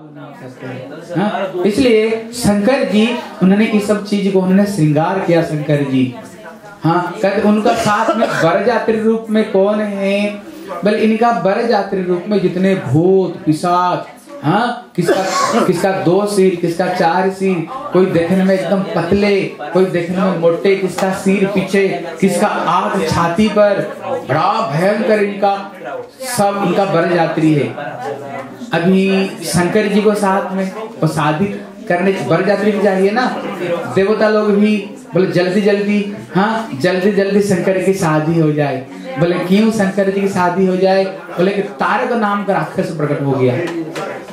हाँ, इसलिए शंकर जी उन्होंने इस सब चीज को उन्होंने श्रृंगार किया। शंकर जी हाँ कहते उनका साथ में बरजात्री रूप में कौन है, बल इनका बरजात्री रूप में जितने भूत पिशाच, हाँ किसका 2 सिर, किसका 4 सिर, कोई देखने में एकदम पतले, कोई देखने में मोटे, किसका सिर पीछे, किसका आग छाती पर, बड़ा भयंकर इनका सब इनका बरजात्री है। अभी शंकर जी को साथ में और शादी करने बरजात्री भी चाहिए ना, देवता लोग भी बोले जल्दी जल्दी, हाँ जल्दी जल्दी शंकर की शादी हो जाए। बोले क्यों शंकर जी की शादी हो जाए, बोले कि तारक नाम का राक्षस प्रकट हो गया,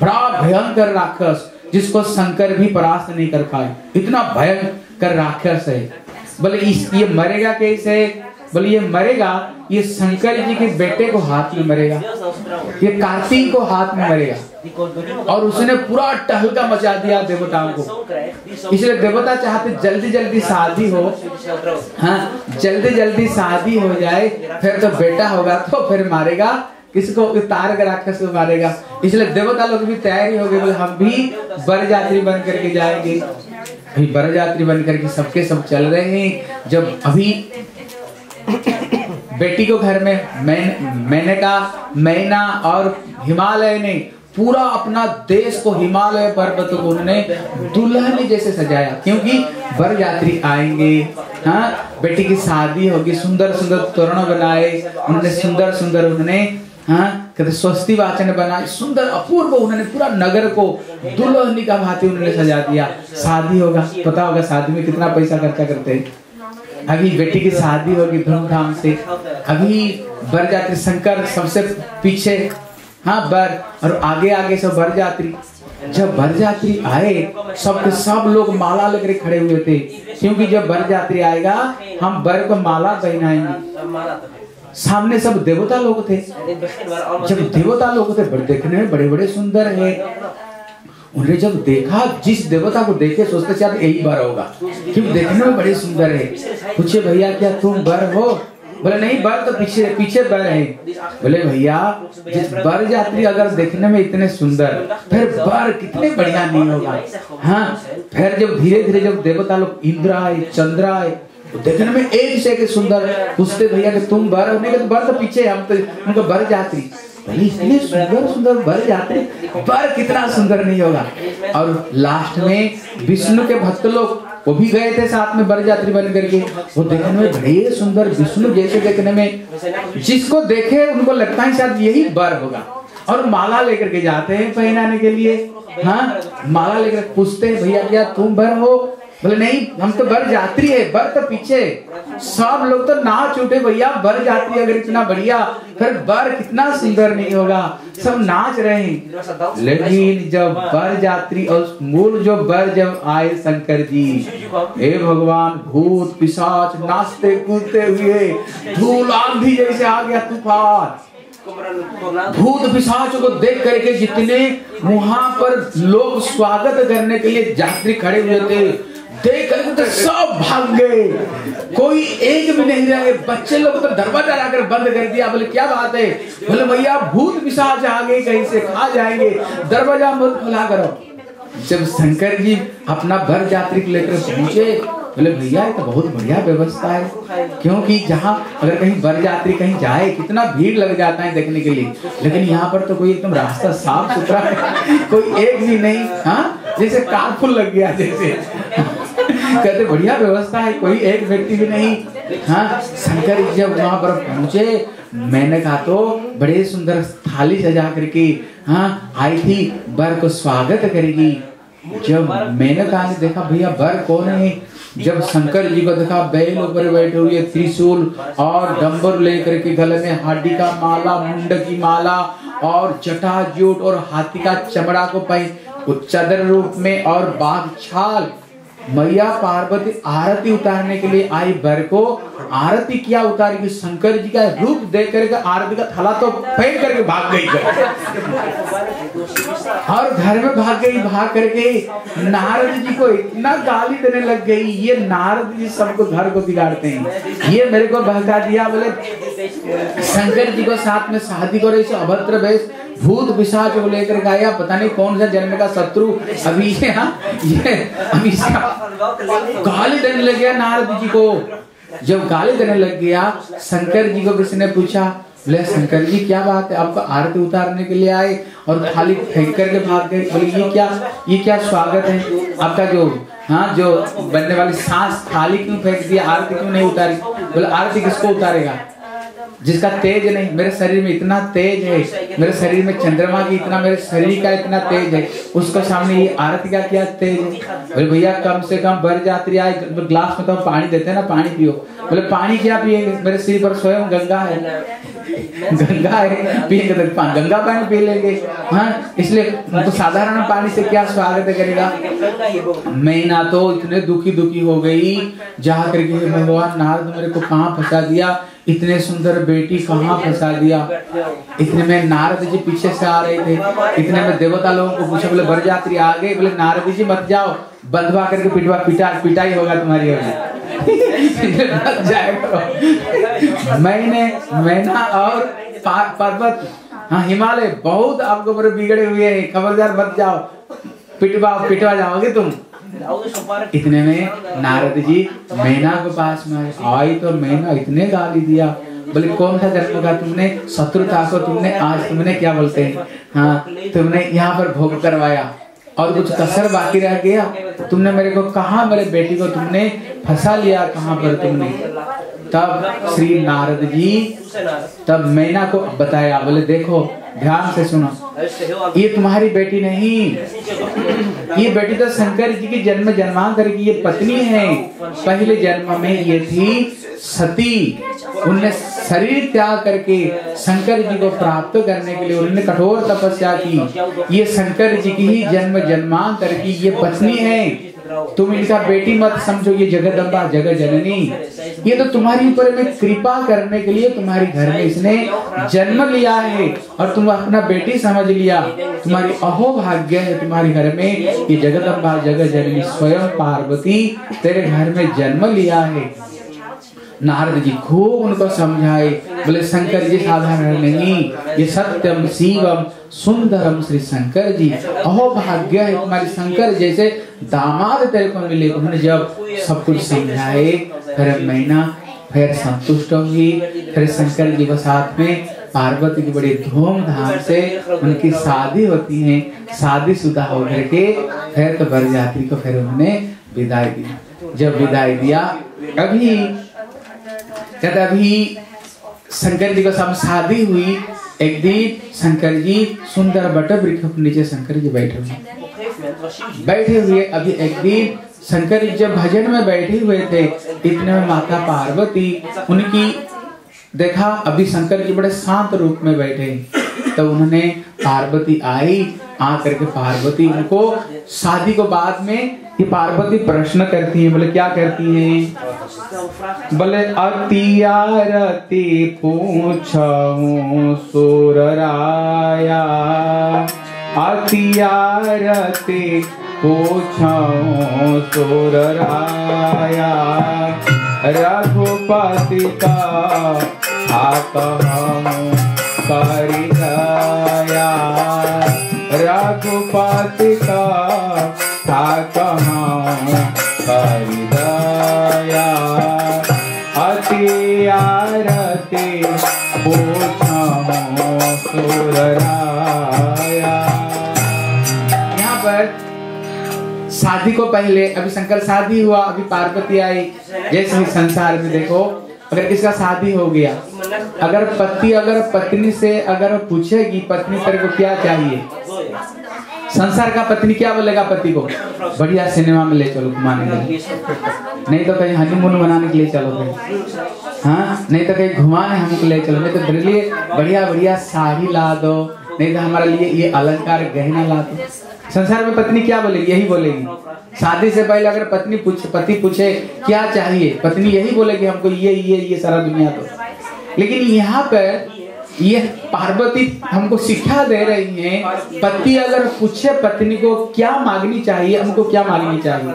बड़ा भयंकर राक्षस जिसको शंकर भी परास्त नहीं कर पाए, इतना भयंकर राक्षस है। बोले ये मरेगा कैसे, बोले ये मरेगा, ये शंकर जी के बेटे को हाथ में मरेगा, ये कार्तिक को हाथ में मरेगा। और उसने पूरा टहलका मचा दिया देवताओं को, इसलिए देवता चाहते जल्दी जल्दी शादी हो, हाँ जल्दी जल्दी शादी हो जाए, फिर तो बेटा होगा तो फिर मारेगा किसको, तारक राक्षस को मारेगा। इसलिए देवता लोग भी तैयारी हो गए, बोले हम भी बरजात्री बन करके जाएंगे। अभी बरजात्री बन करके सबके सब चल रहे हैं। जब अभी बेटी को घर में मैना और हिमालय ने पूरा अपना देश को, हिमालय पर्वत को उन्होंने दुल्हन जैसे सजाया, क्योंकि बरयात्री आएंगे, हाँ बेटी की शादी होगी, सुंदर सुंदर तोरण बनाए उन्होंने, सुंदर सुंदर उन्होंने, हाँ कहते स्वस्ति वाचन बनाए, सुंदर अपूर्व उन्होंने पूरा नगर को दुल्हनी का भांति उन्होंने सजा दिया। शादी होगा, पता होगा शादी में कितना पैसा खर्चा करते हैं। अभी बेटी की शादी होगी धूमधाम से, अभी बरजात्री शंकर सबसे पीछे, हाँ बर और आगे आगे सब बरजात्री। जब बरजात्री आए सब के सब लोग माला लेकर खड़े हुए थे, क्योंकि जब बरजात्री आएगा हम बर को माला पहनाएंगे। सामने सब देवता लोग थे, जब देवता लोग थे देखने में बड़े बड़े सुंदर है। उन्हें जब देखा, जिस देवता को देखे सोचते शायद यही बर होगा, क्योंकि देखने में बड़े सुंदर है। पूछे भैया क्या तुम बर हो, बोले नहीं बर तो पीछे पीछे बर है। बोले भैया जिस बरजात्री अगर देखने में इतने सुंदर, फिर बर कितने बढ़िया नहीं होगा। हाँ फिर जब धीरे धीरे जब देवता लोग इंद्र आए, चंद्र आए, तो देखने में एक से एक सुंदर, पूछते भैया कि तुम बर होने के, बर तो पीछे, हम तो उनको बरजात्री, इतने सुंदर सुंदर बरजात्री, बर कितना सुंदर नहीं होगा। और लास्ट में विष्णु के भक्त लोग वो भी गए थे साथ में बरजात्री बन करके, वो देखने में बड़े सुंदर विष्णु जैसे, देखने में जिसको देखे उनको लगता है शायद यही बर होगा। और माला लेकर के जाते हैं पहनाने के लिए, हाँ माला लेकर पूछते हैं भैया क्या तुम बर हो, बोले नहीं हम तो बरजात्री है, बर तो पीछे। सब लोग तो नाच उठे, भैया बरजात्री अगर इतना बढ़िया, फिर बर कितना सुंदर नहीं होगा, सब नाच रहे हैं। लेकिन जब बरजात्री और मूल जो बर जब आए शंकर जी, हे भगवान भूत पिशाच नाचते कूदते हुए, धूल आंधी जैसे आ गया तूफान। भूत पिशाच को देख करके जितने वहां पर लोग स्वागत करने के लिए यात्री खड़े हुए थे, देख करके तो सब भाग गए, कोई एक भी नहीं रहे। बच्चे लोग तो दरवाजा लाकर बंद कर दिया। बोले क्या बात है, बोले भैया भूत पिशाच आ गए, कहीं से खा जाएंगे, दरवाजा मत खुला करो। जब शंकर जी अपना बरजात्री को लेकर पहुंचे, बोले भैया ये तो बहुत बढ़िया व्यवस्था है, क्योंकि जहाँ अगर कहीं बरजात्री कहीं जाए कितना भीड़ लग जाता है देखने के लिए, लेकिन यहाँ पर तो कोई एकदम रास्ता साफ सुथरा है, कोई एक भी नहीं, हाँ जैसे कारफुल लग गया जैसे। कहते बढ़िया व्यवस्था है, कोई एक व्यक्ति भी नहीं। हाँ शंकर जी जब वहां पर पहुंचे, मैंने कहा तो बड़े सुंदर थाली सजा करके, हाँ आई थी बर को स्वागत करेगी। जब मैंने कहा देखा भैया बर कौन है, जब शंकर जी को देखा बैल ऊपर बैठे हुए, त्रिशूल और डंबर लेकर के, गले में हाडी का माला, मुंड की माला और जटाजूट और हाथी का चमड़ा को पहन, चादर रूप में और बाघ छाल मैया पार्वती आरती उतारने के लिए आई वर को आरती क्या उतारी कि शंकर जी का रूप देख करके आरती का थला तो फेंक करके भाग गई और घर में भाग करके नारद जी को इतना गाली देने लग गई। ये नारद जी सबको घर को बिगाड़ते हैं। ये मेरे को बहका दिया, बोले शंकर जी को साथ में शादी करो, इसे अभद्र वेश भूत पिशाच को लेकर गया, पता नहीं कौन सा जन्म का शत्रु। अभी ये अभी गाली देने लग गया नारद जी को। जब गाली देने लग गया, शंकर जी को किसी ने पूछा, बोले शंकर जी क्या बात है, आपको आरती उतारने के लिए आए और थाली फेंक करके भाग गए। बोले ये क्या स्वागत है आपका, जो बनने वाली सांस थाली क्यों फेंक दिया, आरती क्यों नहीं उतारी। बोले आरती किसको उतारेगा, जिसका तेज नहीं। मेरे शरीर में इतना तेज है, मेरे शरीर में चंद्रमा की इतना, मेरे शरीर का इतना तेज है, उसको सामने ये आरती का क्या तेज है। बोले भैया कम से कम बरयात्री आए, ग्लास में तो पानी देते हैं ना, पानी पियो। बोले पानी क्या पिएंगे, मेरे सिर पर स्वयं गंगा है, पिएंगे तो गंगा पानी पी लेंगे। हाँ, इसलिए तो साधारण पानी से क्या स्वागत करेगा। मैना तो इतने दुखी हो गई, जा करके भगवान नारद मेरे को कहाँ फंसा दिया, इतने सुंदर बेटी कहाँ फंसा दिया। इतने में नारद जी पीछे से आ रहे थे, इतने में देवता लोगों को पूछा, बोले बरयात्री आ गए। बोले नारद जी मत जाओ, बंधवा करके पिटाई होगा तुम्हारी मत जाएगा। मैना और पर्वत, हाँ हिमालय बहुत आपको बड़े बिगड़े हुए हैं, खबरदार मत जाओ, पिटवा जाओगे तुम। इतने में नारद जी मैना के पास में आई तो मैना इतने गाली दिया। बोले कौन सा जन्म का तुमने, शत्रुता को तुमने आज तुमने क्या बोलते हैं, हाँ तुमने यहाँ पर भोग करवाया और कुछ कसर बाकी रह गया। तुमने मेरे को कहा, मेरे बेटी को तुमने फंसा लिया कहाँ पर तुमने। तब श्री नारद जी तब मैना को बताया, बोले देखो ध्यान से सुनो, ये तुम्हारी बेटी नहीं, ये बेटी तो शंकर जी की जन्म जन्मांतर की ये पत्नी है। पहले जन्म में ये थी सती, उनने शरीर त्याग करके शंकर जी को प्राप्त करने के लिए उन्होंने कठोर तपस्या की। ये शंकर जी की ही जन्म जन्मांतर की ये पत्नी है। तुम इनका बेटी मत समझो, ये जगदम्बा जगत जननी, ये तो तुम्हारी ऊपर में कृपा करने के लिए तुम्हारे घर में इसने जन्म लिया है और तुम अपना बेटी समझ लिया। तुम्हारी अहोभाग्य है, तुम्हारे घर में ये जगदम्बा जगत जननी स्वयं पार्वती तेरे घर में जन्म लिया है। नारद जी खूब उनको समझाए, बोले शंकर जी साधारण नहीं, ये सत्यम शिवम सुंदरम श्री शंकर जी, अहो भाग्य है तुम्हारी शंकर जैसे दामाद तेरे को मिले। उन्होंने जब सब कुछ समझाए, फिर मैना फिर संतुष्ट हुई। फिर शंकर जी के साथ में पार्वती की बड़ी धूमधाम से उनकी शादी होती है। शादीशुदा होकर के फिर तो बरयात्री को फिर उन्होंने विदाई दी। जब विदाई दिया, अभी शंकर जी को सब शादी हुई। एक दिन शंकर जी सुंदर बट वृक्ष के नीचे शंकर जी बैठे हुए अभी एक दिन शंकर जी जब भजन में बैठे हुए थे, इतने में माता पार्वती उनकी देखा, अभी शंकर जी बड़े शांत रूप में बैठे, तो उन्होंने पार्वती आई, आकर के पार्वती उनको शादी को बाद में ये पार्वती प्रश्न करती है। बोले क्या करती है, बोले अतियारती पूछूं सुरराया, अतियारती पूछूं सुरराया, रघुपति का करी दया, रघुपति का करी दया, अति आरती पूछूं सुरराया। यहाँ पर शादी को पहले अभी शंकर शादी हुआ, अभी पार्वती आई। जैसे ही संसार में देखो, अगर किसका शादी हो गया, अगर पति अगर पत्नी से अगर पूछेगी पत्नी तेरे को क्या चाहिए, संसार का पत्नी क्या बोलेगा पति को, बढ़िया सिनेमा में ले चलो घुमाने के लिए, नहीं तो कहीं हनीमून मनाने के लिए चलोगे, हाँ नहीं तो कहीं घुमाने हमको ले चलो, नहीं तो तेरे लिए बढ़िया बढ़िया साड़ी ला दो, नहीं तो हमारे लिए ये अलंकार गहना ला दो। संसार में पत्नी क्या बोलेगी? यही बोलेगी। शादी से पहले अगर पति पूछे क्या चाहिए, पत्नी यही बोलेगी हमको ये सारा दुनिया दो। लेकिन यहाँ पर ये पार्वती हमको शिक्षा दे रही है, पति अगर पूछे पत्नी को क्या मांगनी चाहिए, हमको क्या मांगनी चाहिए,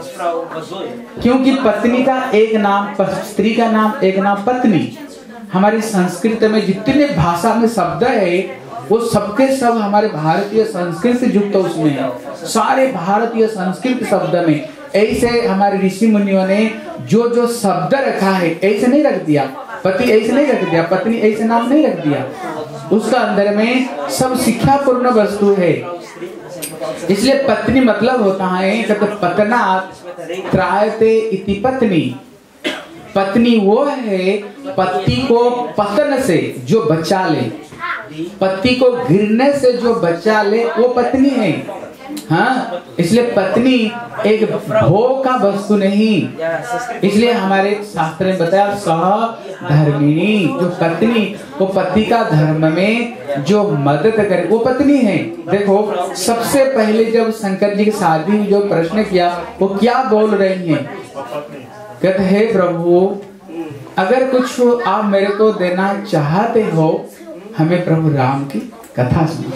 क्योंकि पत्नी का एक नाम, स्त्री का नाम एक नाम पत्नी। हमारी संस्कृत में जितने भाषा में शब्द है वो सबके सब हमारे भारतीय संस्कृत से युक्त उसमें है। सारे भारतीय संस्कृत शब्द में ऐसे हमारे ऋषि मुनियों ने जो जो शब्द रखा है ऐसे नहीं रख दिया, पति ऐसे नहीं रख दिया, पत्नी ऐसे नाम नहीं रख दिया, उसका अंदर में सब शिक्षापूर्ण वस्तु है। इसलिए पत्नी मतलब होता है पतनात् त्रायते इति पत्नी। पत्नी वो है पति को पतन से जो बचा ले, पति को गिरने से जो बचा ले वो पत्नी है। हाँ, इसलिए पत्नी एक भोग का वस्तु नहीं। इसलिए हमारे शास्त्र में बताया सहधर्मिणी, जो पत्नी वो पति का धर्म में जो मदद करे वो पत्नी है। देखो सबसे पहले जब शंकर जी की शादी जो प्रश्न किया वो क्या बोल रही हैं? कहते हे प्रभु अगर कुछ आप मेरे को देना चाहते हो, हमें प्रभु राम की कथा सुनो।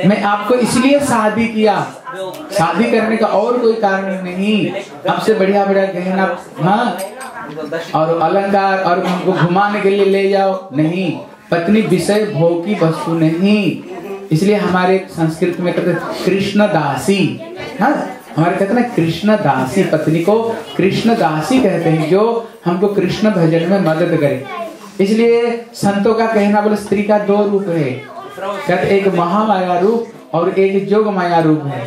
मैं आपको इसलिए शादी किया, शादी करने का और कोई कारण नहीं। आपसे बढ़िया बढ़िया गहना, हाँ, और अलंकार और हमको घुमाने के लिए ले जाओ, नहीं। पत्नी विषय भोग की वस्तु नहीं। इसलिए हमारे संस्कृत में कहते कृष्ण दासी, हाँ, हमारे कहते ना कृष्ण दासी, पत्नी को कृष्ण दासी कहते हैं, जो हमको कृष्ण भजन में मदद करे। इसलिए संतों का कहना बोले स्त्री का दो रूप है, कहते एक महामाया रूप और एक जोग माया रूप है।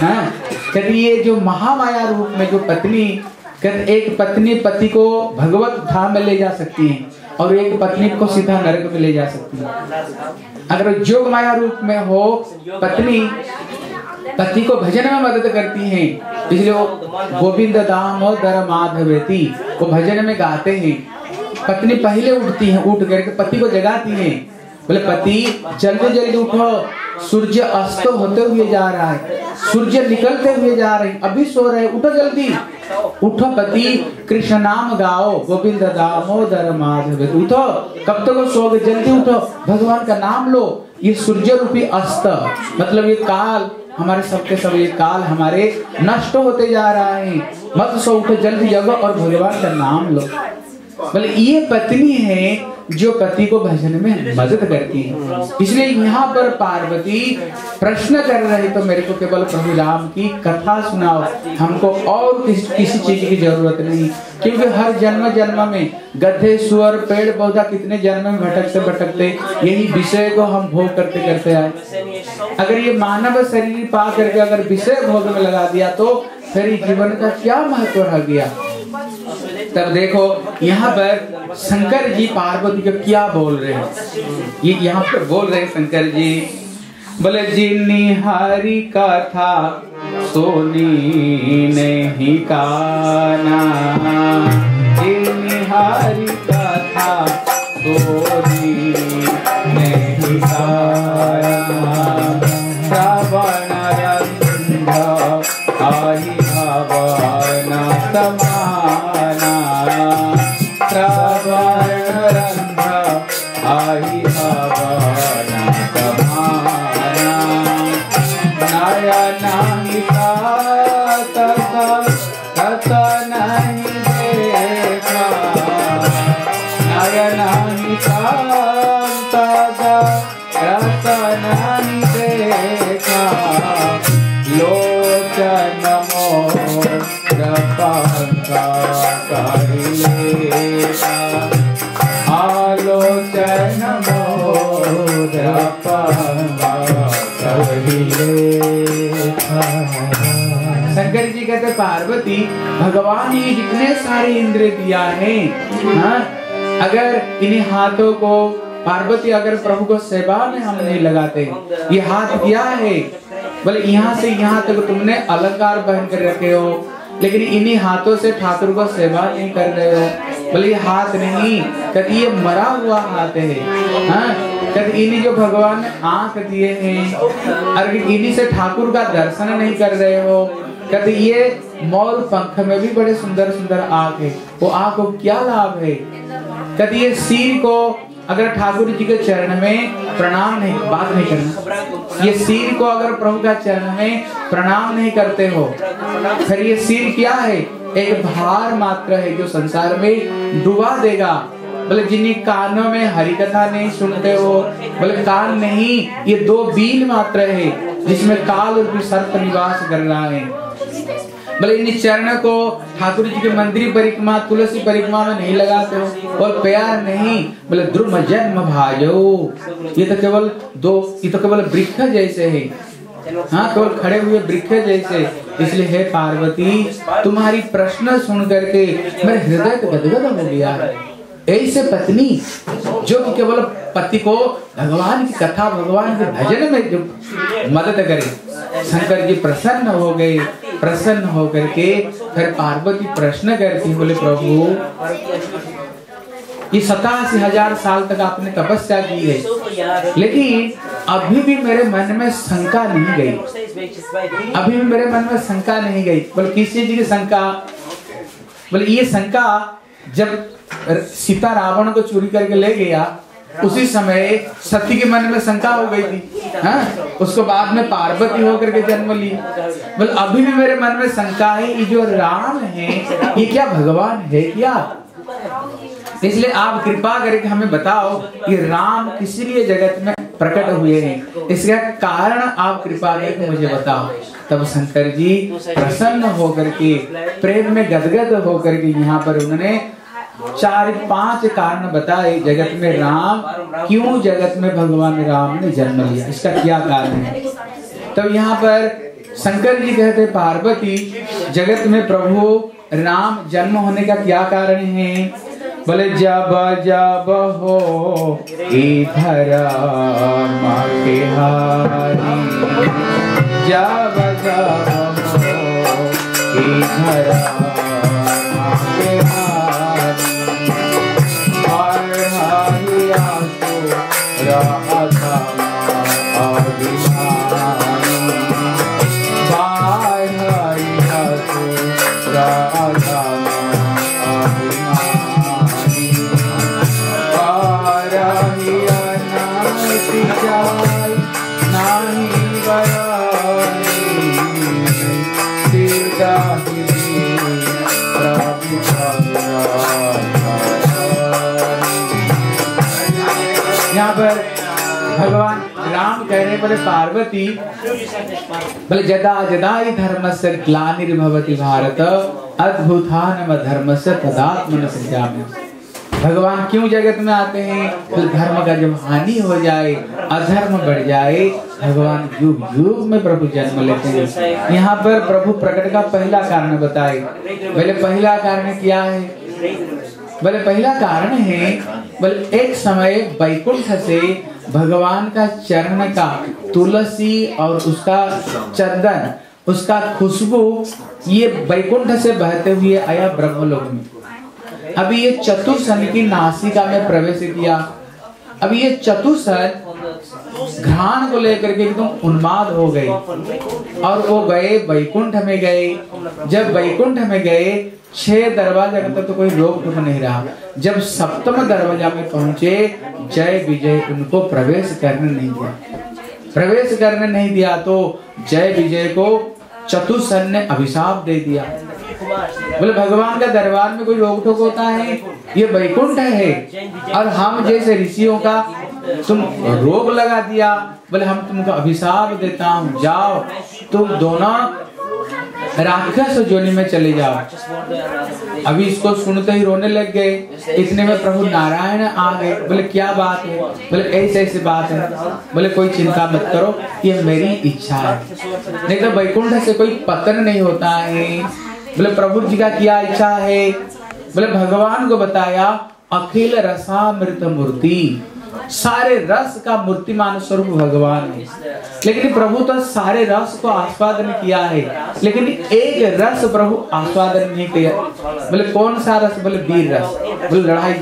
हाँ, कहते ये जो महामाया रूप में जो पत्नी, कहते एक पत्नी पति को भगवत धाम में ले जा सकती है और एक पत्नी को सीधा नरक में ले जा सकती है। अगर जोग माया रूप में हो, पत्नी पति को भजन में मदद करती हैं, इसलिए वो गोविंद दामोदर माधवेति वो भजन में गाते हैं। पत्नी पहले उठती है, उठ करके पति को जगाती है, बोले पति जल्दी जल्दी उठो, सूर्य अस्त होते हुए जा रहा है, सूर्य निकलते हुए जा रहे हैं, अभी सो रहे, उठो जल्दी उठो, पति कृष्ण नाम गाओ, गोविंद दामोदर माधव, उठो, कब तक सोओगे, जल्दी उठो, भगवान का नाम लो। ये सूर्य रूपी अस्त मतलब ये काल, हमारे सबके सब ये काल हमारे नष्ट होते जा रहा है, मत सो, उठो, जल्दी जगो और भगवान का नाम लो। बोले ये पत्नी है जो पति को भजन में मदद करती है। इसलिए यहाँ पर पार्वती प्रश्न कर रही तो मेरे को केवल प्रभु राम की कथा सुनाओ, हमको और किसी चीज की जरूरत नहीं। क्योंकि हर जन्म जन्म में गधे सुअर पेड़ पौधा कितने जन्म में भटकते भटकते यही विषय को हम भोग करते करते आए। अगर ये मानव शरीर पा करके अगर विषय भोग में लगा दिया तो फिर जीवन का क्या महत्व रह गया। तब देखो यहाँ पर शंकर जी पार्वती को क्या बोल रहे हैं, ये यहाँ पर बोल रहे हैं शंकर जी, बोले जिन्नी हरि कथा सोनी नहीं काना, जिन्नी हरि कथा सोनी नहीं काना, श्रवण रंग आई भवन समाना, श्रवण रंग आई भवन समाना, नयन कत नहीं देखा, नयन रत नहीं देखा, लोचन मोर पंखा करिलेगा, आलोचन मोर पंखा करिलेगा। शंकर जी कहते पार्वती भगवान ये जितने सारे इंद्रिय दिया है, हाँ, अगर इन्हीं हाथों को पार्वती अगर प्रभु को सेवा में हम नहीं लगाते, ये हाथ दिया है, बोले यहाँ से यहाँ तक तुमने अलंकार पहन कर रखे हो, लेकिन इन्हीं हाथों से ठाकुर को सेवा नहीं कर रहे हो, बोले ये हाथ नहीं, कहते ये मरा हुआ हाथ है। हाँ, कहते इन्हीं जो भगवान ने आंख दिए हैं, अगर इन्हीं से ठाकुर का दर्शन नहीं कर रहे हो, कहते ये मोर पंख में भी बड़े सुंदर सुंदर आंख है, वो आंख को क्या लाभ है। कहते ये सिर को अगर ठाकुर जी के चरण में प्रणाम नहीं, बात नहीं करना, ये सिर को अगर प्रभु का चरण में प्रणाम नहीं करते हो, फिर ये सिर क्या है, एक भार मात्र है जो संसार में डुबा देगा। बोले जिन्हीं कानों में हरि कथा नहीं सुनते हो, बोले कान नहीं, ये 2 बीन मात्र है जिसमें काल और सर्प निवास कर रहा है। बोले इन चरण को ठाकुर जी के मंदिर परिक्रमा, तुलसी परिक्रमा में नहीं लगाते हो और प्यार नहीं, बोले द्रुम जन्म भाजो, ये तो केवल वृक्ष जैसे है। हाँ, केवल खड़े हुए वृक्ष जैसे। इसलिए हे पार्वती, तुम्हारी प्रश्न सुन करके मेरे हृदय गदगद हो गया है। ऐसे पत्नी जो कि केवल पति को भगवान की कथा, भगवान के भजन में जो मदद करे, शंकर जी प्रसन्न हो गए। प्रसन्न होकर के फिर पार्वती प्रश्न करती, बोले प्रभु ये 87,000 साल तक आपने तपस्या की है, लेकिन अभी भी मेरे मन में शंका नहीं गई, अभी भी मेरे मन में शंका नहीं गई। बोले किस चीज की शंका? बोले ये शंका जब सीता रावण को चोरी करके ले गया, उसी समय सती के मन में शंका हो गई थी। हाँ? उसको बाद में पार्वती होकर के जन्म ली। बोले अभी भी मेरे मन में शंका है, ये जो राम है ये क्या भगवान है क्या? इसलिए आप कृपा करके हमें बताओ ये राम किस लिए जगत में प्रकट हुए हैं, इसका कारण आप कृपा करके मुझे बताओ। तब शंकर जी प्रसन्न होकर के, प्रेम में गदगद होकर के यहाँ पर उन्होंने 4-5 कारण बताए जगत में राम, क्यों जगत में भगवान राम ने जन्म लिया, इसका क्या कारण है। तब यहाँ पर शंकर जी कहते पार्वती जगत में प्रभु राम जन्म होने का क्या कारण है? बोले जब जब हो इधर माँ के हारी, जब जब हो इधर माँ के हारी, हर हरिया को राधा अभिमानी, बार हरिया को राधा यहाँ पर भगवान राम कह रहे, बोले पार्वती, बोले जदा जदा ही धर्मस्य ग्लानिर्भवति भारत, अद्भुतानम धर्मस्य तदात्मन सृजामि। भगवान क्यों जगत में आते हैं? तो धर्म का जब हानि हो जाए, अधर्म बढ़ जाए, भगवान युग युग में प्रभु जन्म लेते हैं। यहाँ पर प्रभु प्रकट का पहला कारण बताए। बोले पहला कारण क्या है? बोले पहला कारण है, बोले एक समय वैकुंठ से भगवान का चरण का तुलसी और उसका चंदन, उसका खुशबू ये वैकुंठ से बहते हुए आया ब्रह्मलोक में। अभी ये चतुर्सन की नासिका में प्रवेश किया। अभी ये चतुर्सन घ्राण को लेकर के एकदम उन्माद हो गए और वो गए वैकुंठ में गए। जब वैकुंठ में गए 6 दरवाजा तक तो कोई रोक टोक नहीं रहा। जब 7वें दरवाजा में पहुंचे, जय विजय उनको प्रवेश करने नहीं दिया। प्रवेश करने नहीं दिया तो जय विजय को चतुर्सन ने अभिशाप दे दिया। बोले भगवान का दरबार में कोई रोक टोक होता है? ये वैकुंठ है और हम जैसे ऋषियों का तुम रोग लगा दिया। बोले हम तुमको अभिशाप देता हूँ, जाओ तुम दोनों राक्षस जोनि में चले जाओ। अभी इसको सुनते ही रोने लग गए। इतने में प्रभु नारायण आ गए। बोले क्या बात है? बोले ऐसे ऐसी बात है। बोले कोई चिंता मत करो, ये मेरी इच्छा है, नहीं तो वैकुंठ से कोई पतन नहीं होता है। बोले प्रभु जी का क्या इच्छा है? बोले भगवान को बताया, अखिल रसामृत मूर्ति, सारे रस का मूर्तिमान स्वरूप भगवान है। लेकिन प्रभु तो सारे रस को आस्वादन किया है, लेकिन एक रस प्रभु आस्वादन नहीं किया। बोले कौन सा रस? बोले वीर रस, बोले लड़ाई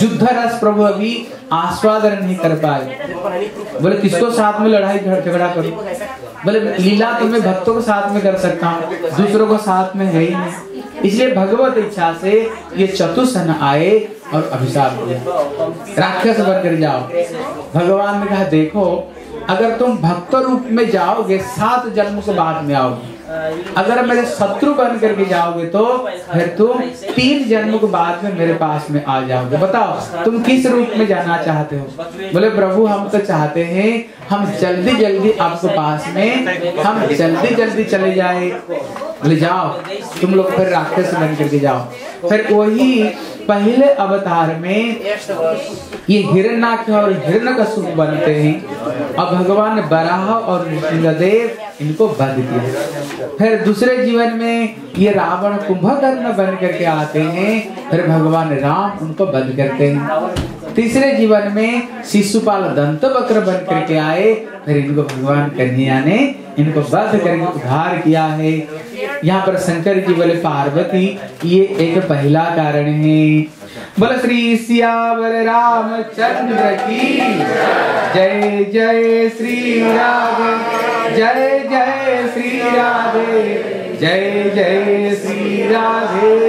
युद्ध रस प्रभु अभी आस्वादन नहीं कर पाए। बोले किसको साथ में लड़ाई झगड़ा करूं? बोले लीला तो मैं भक्तों को साथ में कर सकता हूँ, दूसरों को साथ में है ही नहीं। इसलिए भगवत इच्छा से ये चतुसन आए और अभिशाप दिया, राक्षस बनकर जाओ। भगवान ने कहा देखो, अगर तुम भक्त रूप में जाओगे 7 जन्म के बाद में आओगे, अगर मेरे शत्रु बन करके जाओगे तो फिर तुम 3 जन्म के बाद में मेरे पास में आ जाओगे। बताओ तुम किस रूप में जाना चाहते हो? बोले प्रभु हम तो चाहते हैं हम जल्दी जल्दी आपके पास में, हम जल्दी जल्दी चले जाए। बोले जाओ तुम लोग फिर राक्षस बन करके जाओ। फिर वही पहले अवतार में ये हिरण्याक्ष और हिरण्यकशिपु बनते हैं और भगवान बराह और नृसिंहदेव इनको वध किया। फिर दूसरे जीवन में ये रावण कुंभकर्ण बन करके आते हैं, फिर भगवान राम उनको वध करते हैं। तीसरे जीवन में शिशुपाल दंत वक्र बन करके आए, फिर इनको भगवान कन्हैया ने इनको वध करके उद्धार किया है। यहाँ पर शंकर जी बोले पार्वती ये एक पहला कारण है। बोले श्री सियावर रामचंद्र की जय, जय श्री राधे, जय जय श्री राधे, जय जय श्री राधे।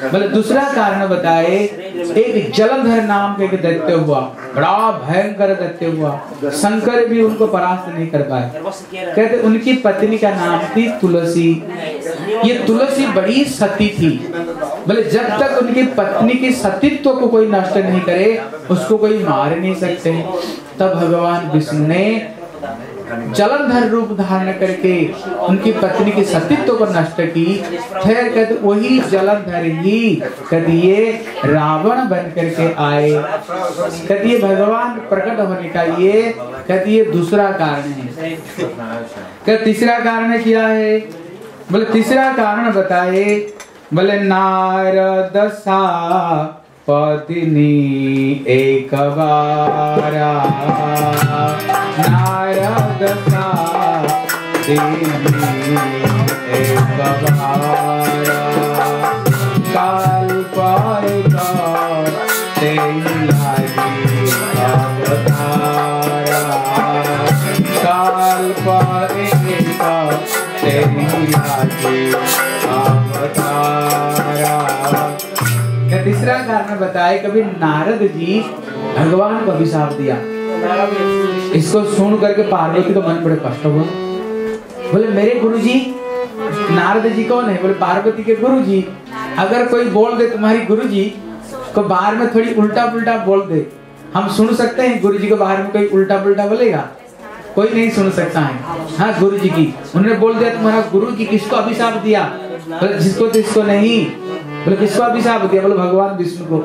बोले दूसरा कारण बताए, एक जलंधर नाम के एक दैत्य हुआ, बड़ा भयंकर दैत्य हुआ, शंकर भी उनको परास्त नहीं कर पाए। कहते उनकी पत्नी का नाम थी तुलसी। ये तुलसी बड़ी सती थी। बोले जब तक उनकी पत्नी की सतीत्व को कोई नष्ट नहीं करे उसको कोई मार नहीं सकते। तब भगवान विष्णु ने जलंधर रूप धारण करके उनकी पत्नी की सतीत्व को नष्ट की। फिर कहते वही जलंधर ही कहते ये रावण बन करके आए। कहते ये भगवान प्रकट होने का ये कहते ये दूसरा कारण है। कहते तीसरा कारण क्या है? बोले तीसरा कारण बताए, बोले नारद सा पत्नी एक बारा, नारद सा पत्नी एक बारा, काल पर तेरी लागी अवतारा, काल पर तेरी लागी अवतारा। तीसरा कारण बताए, कभी नारद जी भगवान को अभिशाप दिया। इसको सुन करके पार्वती को मन बड़े कष्ट हुआ। बोले मेरे गुरुजी, नारद जी कौन है? बोले पार्वती के गुरुजी। अगर कोई बोल दे तुम्हारी गुरुजी को बाहर में थोड़ी उल्टा पुल्टा बोल दे, हम सुन सकते हैं? गुरुजी को बाहर में कोई उल्टा पुल्टा बोलेगा? कोई नहीं सुन सकता है। हाँ गुरुजी की उन्होंने बोल दिया तुम्हारा गुरुजी किसको अभिशाप दिया? बोले जिसको जिसको नहीं। बोले किसको अभिशाप दिया? बोले भगवान विष्णु को।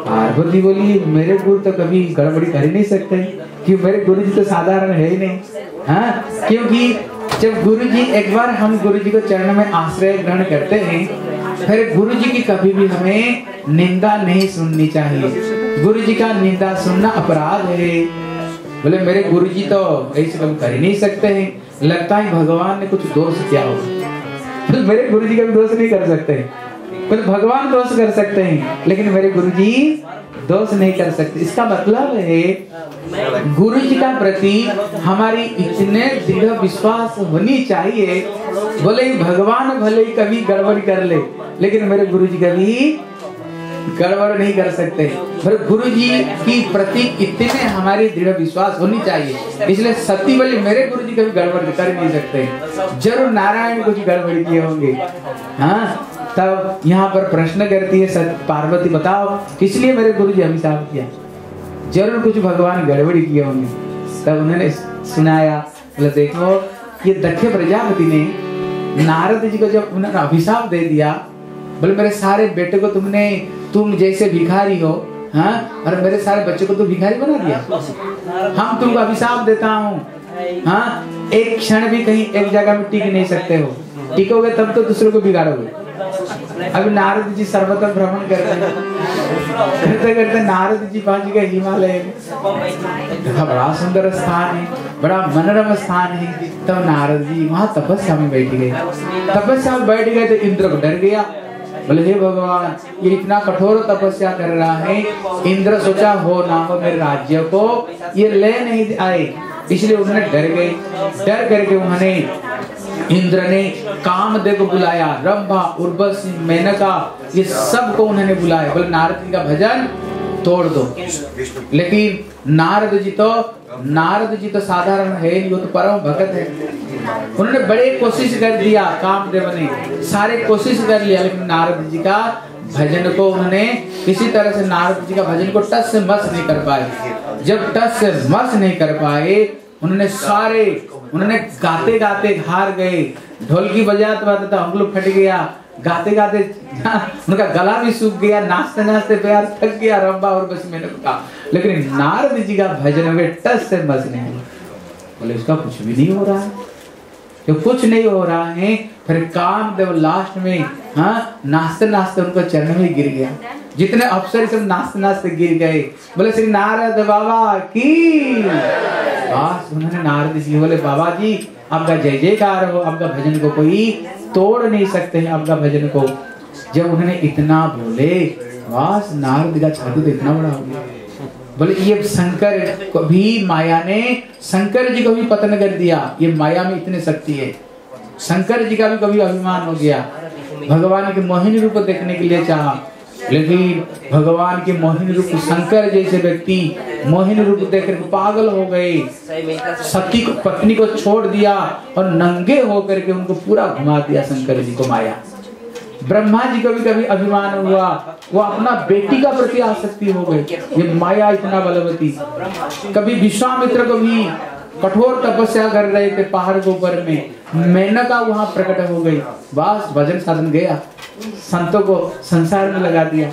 पार्वती बोली मेरे गुरु तो कभी गड़बड़ी कर ही नहीं सकते, क्यों मेरे गुरु जी तो साधारण है ही नहीं। हाँ क्योंकि जब गुरु जी एक बार हम गुरु जी को चरण में आश्रय ग्रहण करते हैं, फिर गुरु जी की कभी भी हमें निंदा नहीं सुननी चाहिए। गुरु जी का निंदा सुनना अपराध है। बोले मेरे गुरु जी तो ऐसे कभी कर ही नहीं सकते हैं, लगता है भगवान ने कुछ दोष किया हो। तो मेरे गुरु जी का भी दोष नहीं कर सकते। बोले भगवान दोष कर सकते हैं लेकिन मेरे गुरु जी दोष नहीं कर सकते। इसका मतलब है गुरु जी का प्रति हमारी इतने दृढ़ विश्वास होनी चाहिए। बोले भगवान भले ही कभी गड़बड़ कर ले लेकिन मेरे गुरु जी कभी गड़बड़ नहीं कर सकते। पर गुरु जी की प्रति इतने हमारी दृढ़ विश्वास होनी चाहिए। इसलिए सती बोली मेरे गुरु जी कभी गड़बड़ कर नहीं सकते, जरूर नारायण कुछ गड़बड़ किए होंगे। हाँ तब यहाँ पर प्रश्न करती है पार्वती, बताओ किस लिए मेरे गुरु जी अभिशाप किया? जरूर कुछ भगवान गड़बड़ी किए होंगे। तब उन्होंने सुनाया, बोले देखो ये दक्ष प्रजापति ने नारद जी को जब उन्होंने अभिशाप दे दिया, बोले मेरे सारे बेटे को तुम जैसे भिखारी हो, हाँ, और मेरे सारे बच्चों को तो भिखारी बना दिया। हम तुमको अभिशाप देता हूँ, हाँ, एक क्षण भी कहीं एक जगह में टिक नहीं सकते हो। टिकोगे तब तो दूसरों को बिगाड़ोगे। अभी नारद जी सर्वत्र भ्रमण कर रहे हैं। करते करते नारद जी पहुंच गए हिमालय में। देखा बड़ा सुंदर स्थान है, बड़ा मनोरम स्थान है। तब नारद जी वहाँ तपस्या में बैठ गए। तपस्या में बैठ गए तो इंद्र को डर गया, बोले हे भगवान ये इतना कठोर तपस्या कर रहा है। इंद्र सोचा हो ना हो मेरे राज्य को ये ले नहीं आए, इसलिए उन्होंने डर गए। डर करके उन्होंने इंद्र ने कामदेव को बुलाया, रंभा, उर्वशी, मेनका ये सबको उन्होंने बुलाया। बोले नारद जी का भजन तोड़ दो। लेकिन नारद जी तो साधारण है नहीं, वो तो परम भगत है। उन्होंने बड़े कोशिश कर दिया, कामदेव ने सारे कोशिश कर लिया, लेकिन नारद जी का भजन को उन्होंने किसी तरह से नारद जी का भजन को टस से मस नहीं कर पाए। जब टस से मस नहीं कर पाए उन्होंने गाते गाते हार गए। ढोलकी बजाते बजाते अंगुल फट गया, गाते गाते उनका गला भी सूख गया, नाचते नाचते पैर थक गया, रंभा और बस मैंने कहा। लेकिन नारद जी का भजन में टस से मस नहीं हुआ। बोले इसका कुछ भी नहीं हो रहा है, तो कुछ नहीं हो रहा है। फिर कामदेव लास्ट में नाचते नाचते उनको चरण में गिर गया। जितने अफसर सब नाचते नाचते गिर गए। बोले श्री नारद बाबा की बस। उन्होंने नारद जी बोले बाबा जी आपका जय जयकार हो, आपका भजन को कोई तोड़ नहीं सकते हैं, आपका भजन को। जब उन्होंने इतना बोले बस नारद का छाती तो इतना बड़ा हो गया। बोले ये शंकर को भी माया ने शंकर जी को भी पतन कर दिया। ये माया में इतने शक्ति है। शंकर जी का भी कभी अभिमान हो गया, भगवान के मोहिनी रूप देखने के लिए चाहा, लेकिन भगवान के मोहिनी रूप शंकर जैसे व्यक्ति मोहिनी रूप देखकर पागल हो गए। सती को पत्नी को छोड़ दिया और नंगे होकर के उनको पूरा घुमा दिया शंकर जी को माया। ब्रह्मा जी को भी कभी अभिमान हुआ, वो अपना बेटी का प्रति आसक्ति हो गए। ये माया इतना बलवती। कभी विश्वामित्र को भी कठोर तपस्या कर रहे थे पहाड़ के ऊपर में, मेनका वहां प्रकट हो गई। बस भजन साधन गया, संतों को संसार में लगा दिया।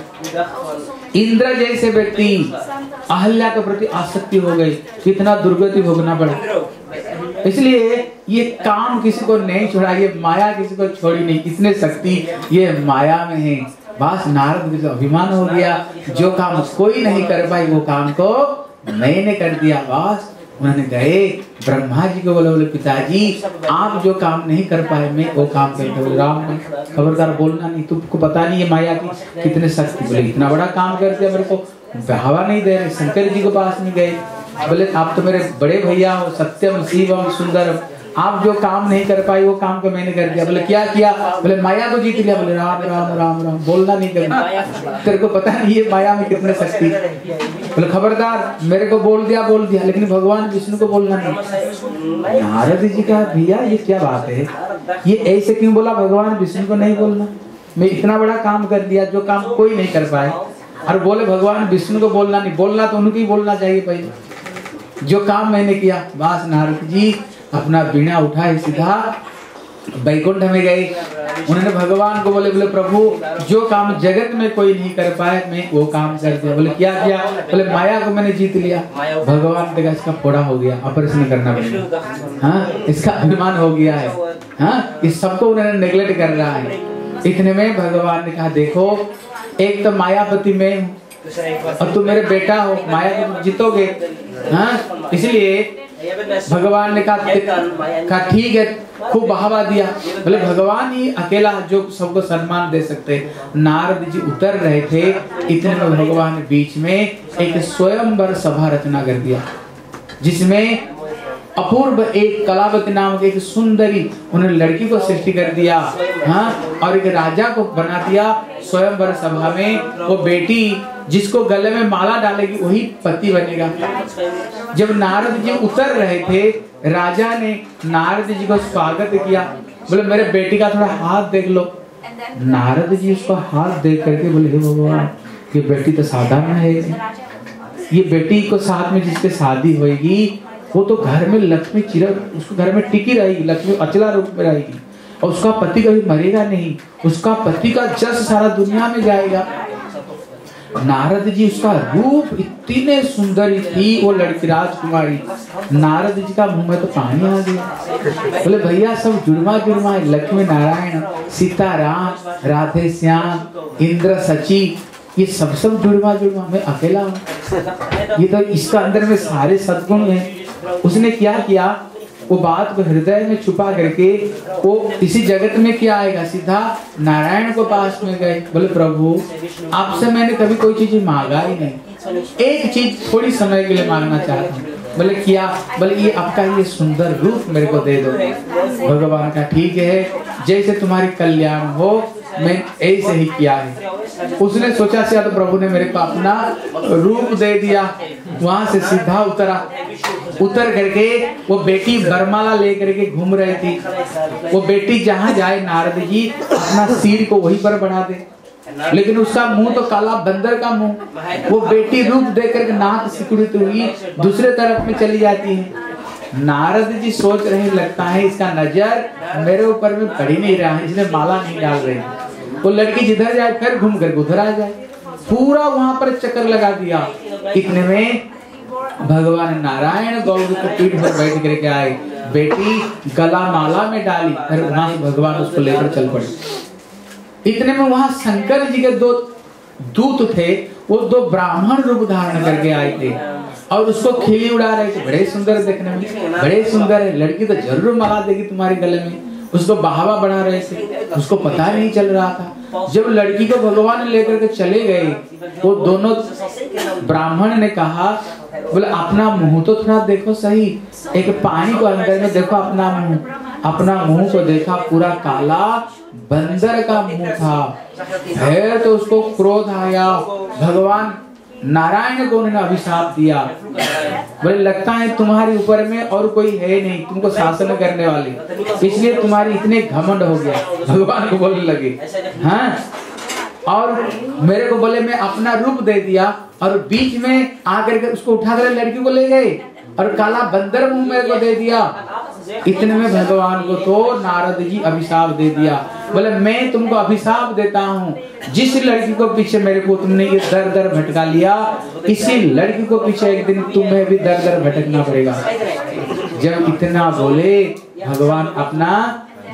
इंद्र जैसे व्यक्ति अहल्या के प्रति आसक्ति हो गई, कितना दुर्गति भोगना पड़ा। इसलिए ये काम किसी को नहीं छोड़ा, ये माया किसी को छोड़ी नहीं। इतने शक्ति ये माया में है। बस नारद को अभिमान हो गया, जो काम कोई नहीं कर पाई वो काम को मैंने कर दिया। बस उन्होंने गए ब्रह्मा जी को बोले पिताजी आप जो काम नहीं कर पाए मैं वो काम करते। बोले राम ने खबरदार बोलना नहीं, तुमको पता नहीं है माया की कितने शक्ति। बोले इतना बड़ा काम करते मेरे को बढ़ावा नहीं दे रहे। शंकर जी के पास में गए, बोले आप तो मेरे बड़े भैया हो, सत्यम शिवम सुंदरम, आप जो काम नहीं कर पाए वो काम को मैंने कर दिया। बोले क्या किया? बोले माया को जीत लिया। बोले राम राम राम राम, बोलना नहीं करना, तेरे को पता नहीं है माया में कितने शक्ति। बोले खबरदार, मेरे को बोल दिया, लेकिन भगवान विष्णु को बोलना नहीं। नारद जी का भैया ये क्या बात है, ये ऐसे क्यों बोला भगवान विष्णु को नहीं बोलना? मैं इतना बड़ा काम कर दिया जो काम कोई नहीं कर पाए, और बोले भगवान विष्णु को बोलना नहीं। बोलना तो उनको ही बोलना चाहिए पहले, जो काम मैंने किया। बस नारद जी अपना बीणा उठाए सीधा बैकुंठ में गए। उन्होंने भगवान को बोले प्रभु जो काम जगत में कोई नहीं कर पाए मैं वो काम कर दिया। बोले क्या किया? बोले माया को मैंने जीत लिया। भगवान देखा इसका फोड़ा हो गया, ऑपरेशन करना पड़ेगा। हाँ, इसका अभिमान हो गया है। हाँ, इस सबको उन्होंने नेग्लेक्ट कर रहा है। इतने में भगवान ने कहा देखो एक तो मायापति में और तुम मेरे बेटा हो, माया को जीतोगे। हाँ, इसलिए भगवान ने कहा ठीक है, खूब बढ़ावा दिया। बोले भगवान ही अकेला जो सबको सम्मान दे सकते। नारद जी उतर रहे थे, इतने में भगवान बीच में एक स्वयंवर सभा रचना कर दिया, जिसमें अपूर्व एक कलावती नामक एक सुंदरी उन्होंने लड़की को सृष्टि कर दिया। हाँ, और एक राजा को बना दिया स्वयंवर सभा में। वो बेटी जिसको गले में माला डालेगी वही पति बनेगा। जब नारद जी उतर रहे थे, राजा ने नारद जी को स्वागत किया। बोले मेरे बेटी का थोड़ा हाथ देख लो। नारद जी उसको हाथ देख करके बोले हे भगवान ये बेटी तो साधारण है, ये बेटी को साथ में जिसके शादी होगी वो तो घर में लक्ष्मी उसको घर में टिकी रहेगी, लक्ष्मी अचला रूप में रहेगी, और उसका पति कभी मरेगा नहीं, उसका पति का जस सारा दुनिया में जाएगा। नारद जी उसका रूप इतने सुंदर थी वो लड़की राजकुमारी। नारद जी का मुंह में तो पानी आ गया। बोले भैया सब जुड़वा जुड़वा है, लक्ष्मी नारायण, सीता राम, राधे श्याम, इंद्र सची, ये सब जुड़वा मैं अकेला हूँ, ये तो इसका अंदर में सारे सद्गुण हैं। उसने क्या किया, वो बात को हृदय में छुपा करके वो इसी जगत में क्या आएगा, सीधा नारायण को पास में गए। बोले प्रभु आपसे मैंने कभी कोई चीज मांगा ही नहीं, एक चीज थोड़ी समय के लिए मांगना चाहता हूँ। बोले क्या, बोले ये आपका ये सुंदर रूप मेरे को दे दो। भगवान का ठीक है, जैसे तुम्हारी कल्याण हो, मैं ऐसे ही किया है। उसने सोचा शायद प्रभु ने मेरे को अपना रूप दे दिया। वहां से सीधा उतर करके वो बेटी बरमाला लेकर के घूम रही थी। वो बेटी जहाँ जाए नारद जी अपना सिर को वहीं पर बढ़ा दे, लेकिन उसका मुंह तो काला बंदर का मुंह। वो बेटी रूप देकर नाक सिकुड़ती हुई दूसरे तरफ में चली जाती है। नारद जी सोच रहे लगता है इसका नजर मेरे ऊपर में पड़ ही नहीं रहा है, इसने माला नहीं डाल रही। वो लड़की जिधर जाए फिर घूम कर उधर आ जाए, पूरा वहां पर चक्कर लगा दिया। इतने में भगवान नारायण गौरी को पीठ पर बैठ करके आए, बेटी गला माला में डाली, फिर वहां से भगवान उसको लेकर चल पड़े। इतने में वहां शंकर जी के 2 दूत थे, वो 2 ब्राह्मण रूप धारण करके आए थे और उसको खिली उड़ा रहे थे। बड़े सुंदर देखने में, बड़े सुंदर है, लड़की तो जरूर माला देगी तुम्हारे गले में। उसको बहावा बढ़ा रहे थे, उसको पता नहीं चल रहा था। जब लड़की को भगवान लेकर के चले गए, वो दोनों ब्राह्मण ने कहा, बोले अपना मुंह तो थोड़ा देखो सही, एक पानी को अंदर में देखो अपना मुंह को देखा, पूरा काला बंदर का मुंह था। है तो उसको क्रोध आया, भगवान नारायण को उन्होंने अभिशाप दिया। बोले लगता है तुम्हारे ऊपर में और कोई है नहीं तुमको शासन करने वाले, इसलिए तुम्हारी इतने घमंड हो गया। भगवान को बोलने लगे हाँ, और मेरे को बोले मैं अपना रूप दे दिया और बीच में आकर के उसको उठा कर लड़की को ले गए और काला बंदर मुंह मेरे को दे दिया। इतने में भगवान को तो नारद जी अभिशाप दे दिया। बोले मैं तुमको अभिशाप देता हूँ, जिस लड़की को पीछे मेरे को तुमने ये दर दर भटका लिया, इसी लड़की को पीछे एक दिन तुम्हें भी दर दर भटकना पड़ेगा। जब इतना बोले भगवान अपना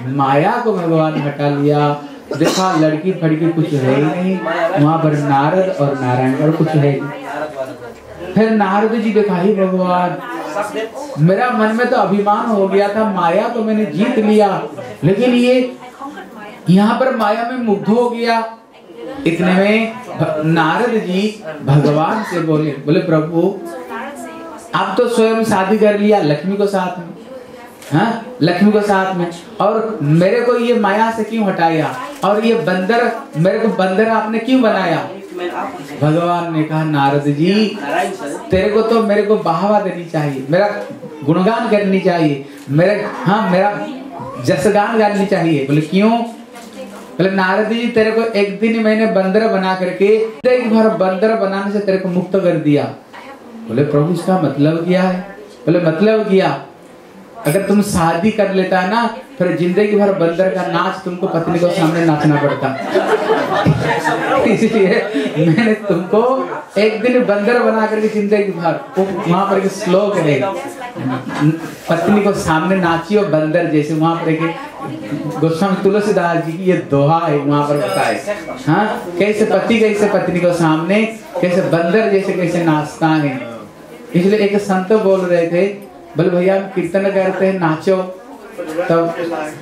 माया को भगवान हटा लिया। देखा लड़की फड़की कुछ है ही नहीं, वहां पर नारद और नारायण और कुछ है नहीं। फिर नारद जी देखा ही भगवान, मेरा मन में तो अभिमान हो गया था, माया को मैंने जीत लिया, लेकिन ये यहाँ पर माया में मुग्ध हो गया। इतने में नारद जी भगवान से बोले प्रभु आप तो स्वयं शादी कर लिया लक्ष्मी को साथ में, हाँ लक्ष्मी को साथ में, और मेरे को ये माया से क्यों हटाया, और ये बंदर मेरे को बंदर आपने क्यों बनाया। भगवान ने कहा नारद जी तेरे को तो मेरे को बढ़ावा देनी चाहिए, मेरा गुणगान करनी चाहिए, मेरा जसगान गानी चाहिए। बोले क्यों। बोले नारद जी तेरे को एक दिन मैंने बंदर बना करके एक बार बंदर बनाने से तेरे को मुक्त कर दिया। बोले प्रभु इसका मतलब क्या है। बोले मतलब क्या, अगर तुम शादी कर लेता है ना, फिर जिंदगी भर बंदर का नाच तुमको पत्नी को सामने नाचना पड़ता। इसलिए मैंने तुमको एक दिन बंदर बना करके जिंदगी भर, वहां पर एक श्लोक है, पत्नी को सामने नाचियो बंदर जैसे, वहां पर एक गोस्वामी तुलसीदास जी की ये दोहा है, वहां पर बताए हाँ कैसे पति कैसे पत्नी को सामने कैसे बंदर जैसे कैसे नाचता है। इसलिए एक संत बोल रहे थे, बोले भैया हम कीर्तन करते हैं नाचो। तब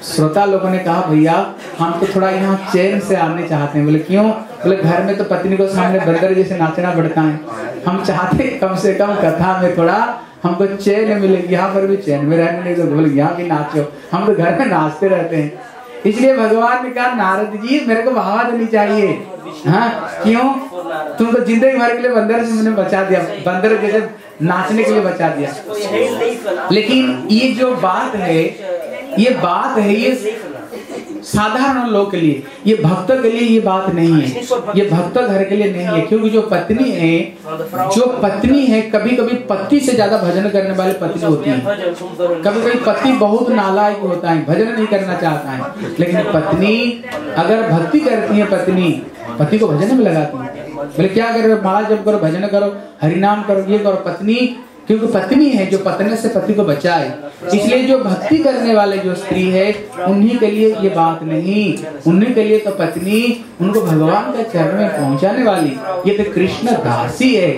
श्रोता लोगों ने कहा भैया हम तो थोड़ा यहाँ चैन से आने चाहते हैं। बोले क्यों। बोले घर में तो पत्नी को सामने बंदर जैसे नाचना पड़ता है, हम चाहते कम से कम कथा में थोड़ा हमको चैन मिलेगी, यहाँ पर भी चैन में रहने नहीं। तो बोले यहाँ भी नाचो, हम तो घर में नाचते रहते हैं। इसलिए भगवान ने कहा नारद जी मेरे को बढ़ावा देनी चाहिए। हाँ क्यों, तुमको जिंदगी भर के लिए बंदर से मैंने बचा दिया, बंदर जैसे नाचने के लिए बचा दिया। लेकिन ये जो बात है ये साधारण लोग के लिए, ये भक्त के लिए ये बात नहीं है, ये भक्त घर के लिए नहीं है। क्योंकि जो पत्नी है कभी कभी पति से ज्यादा भजन करने वाले पत्नी होती है। कभी कभी पति बहुत नालायक होता है, भजन नहीं करना चाहता है, लेकिन पत्नी अगर भक्ति करती है, पति को भजन में लगाती है। बोले क्या करो, माला जप करो, भजन करो, हरिनाम करो, ये करो। पत्नी क्योंकि पत्नी है जो पत्नी से पति को बचाए। इसलिए जो भक्ति करने वाले जो स्त्री है उन्हीं के लिए ये बात नहीं, उन्हीं के लिए तो पत्नी उनको भगवान के चरण में पहुंचाने वाली, ये तो कृष्ण दासी है।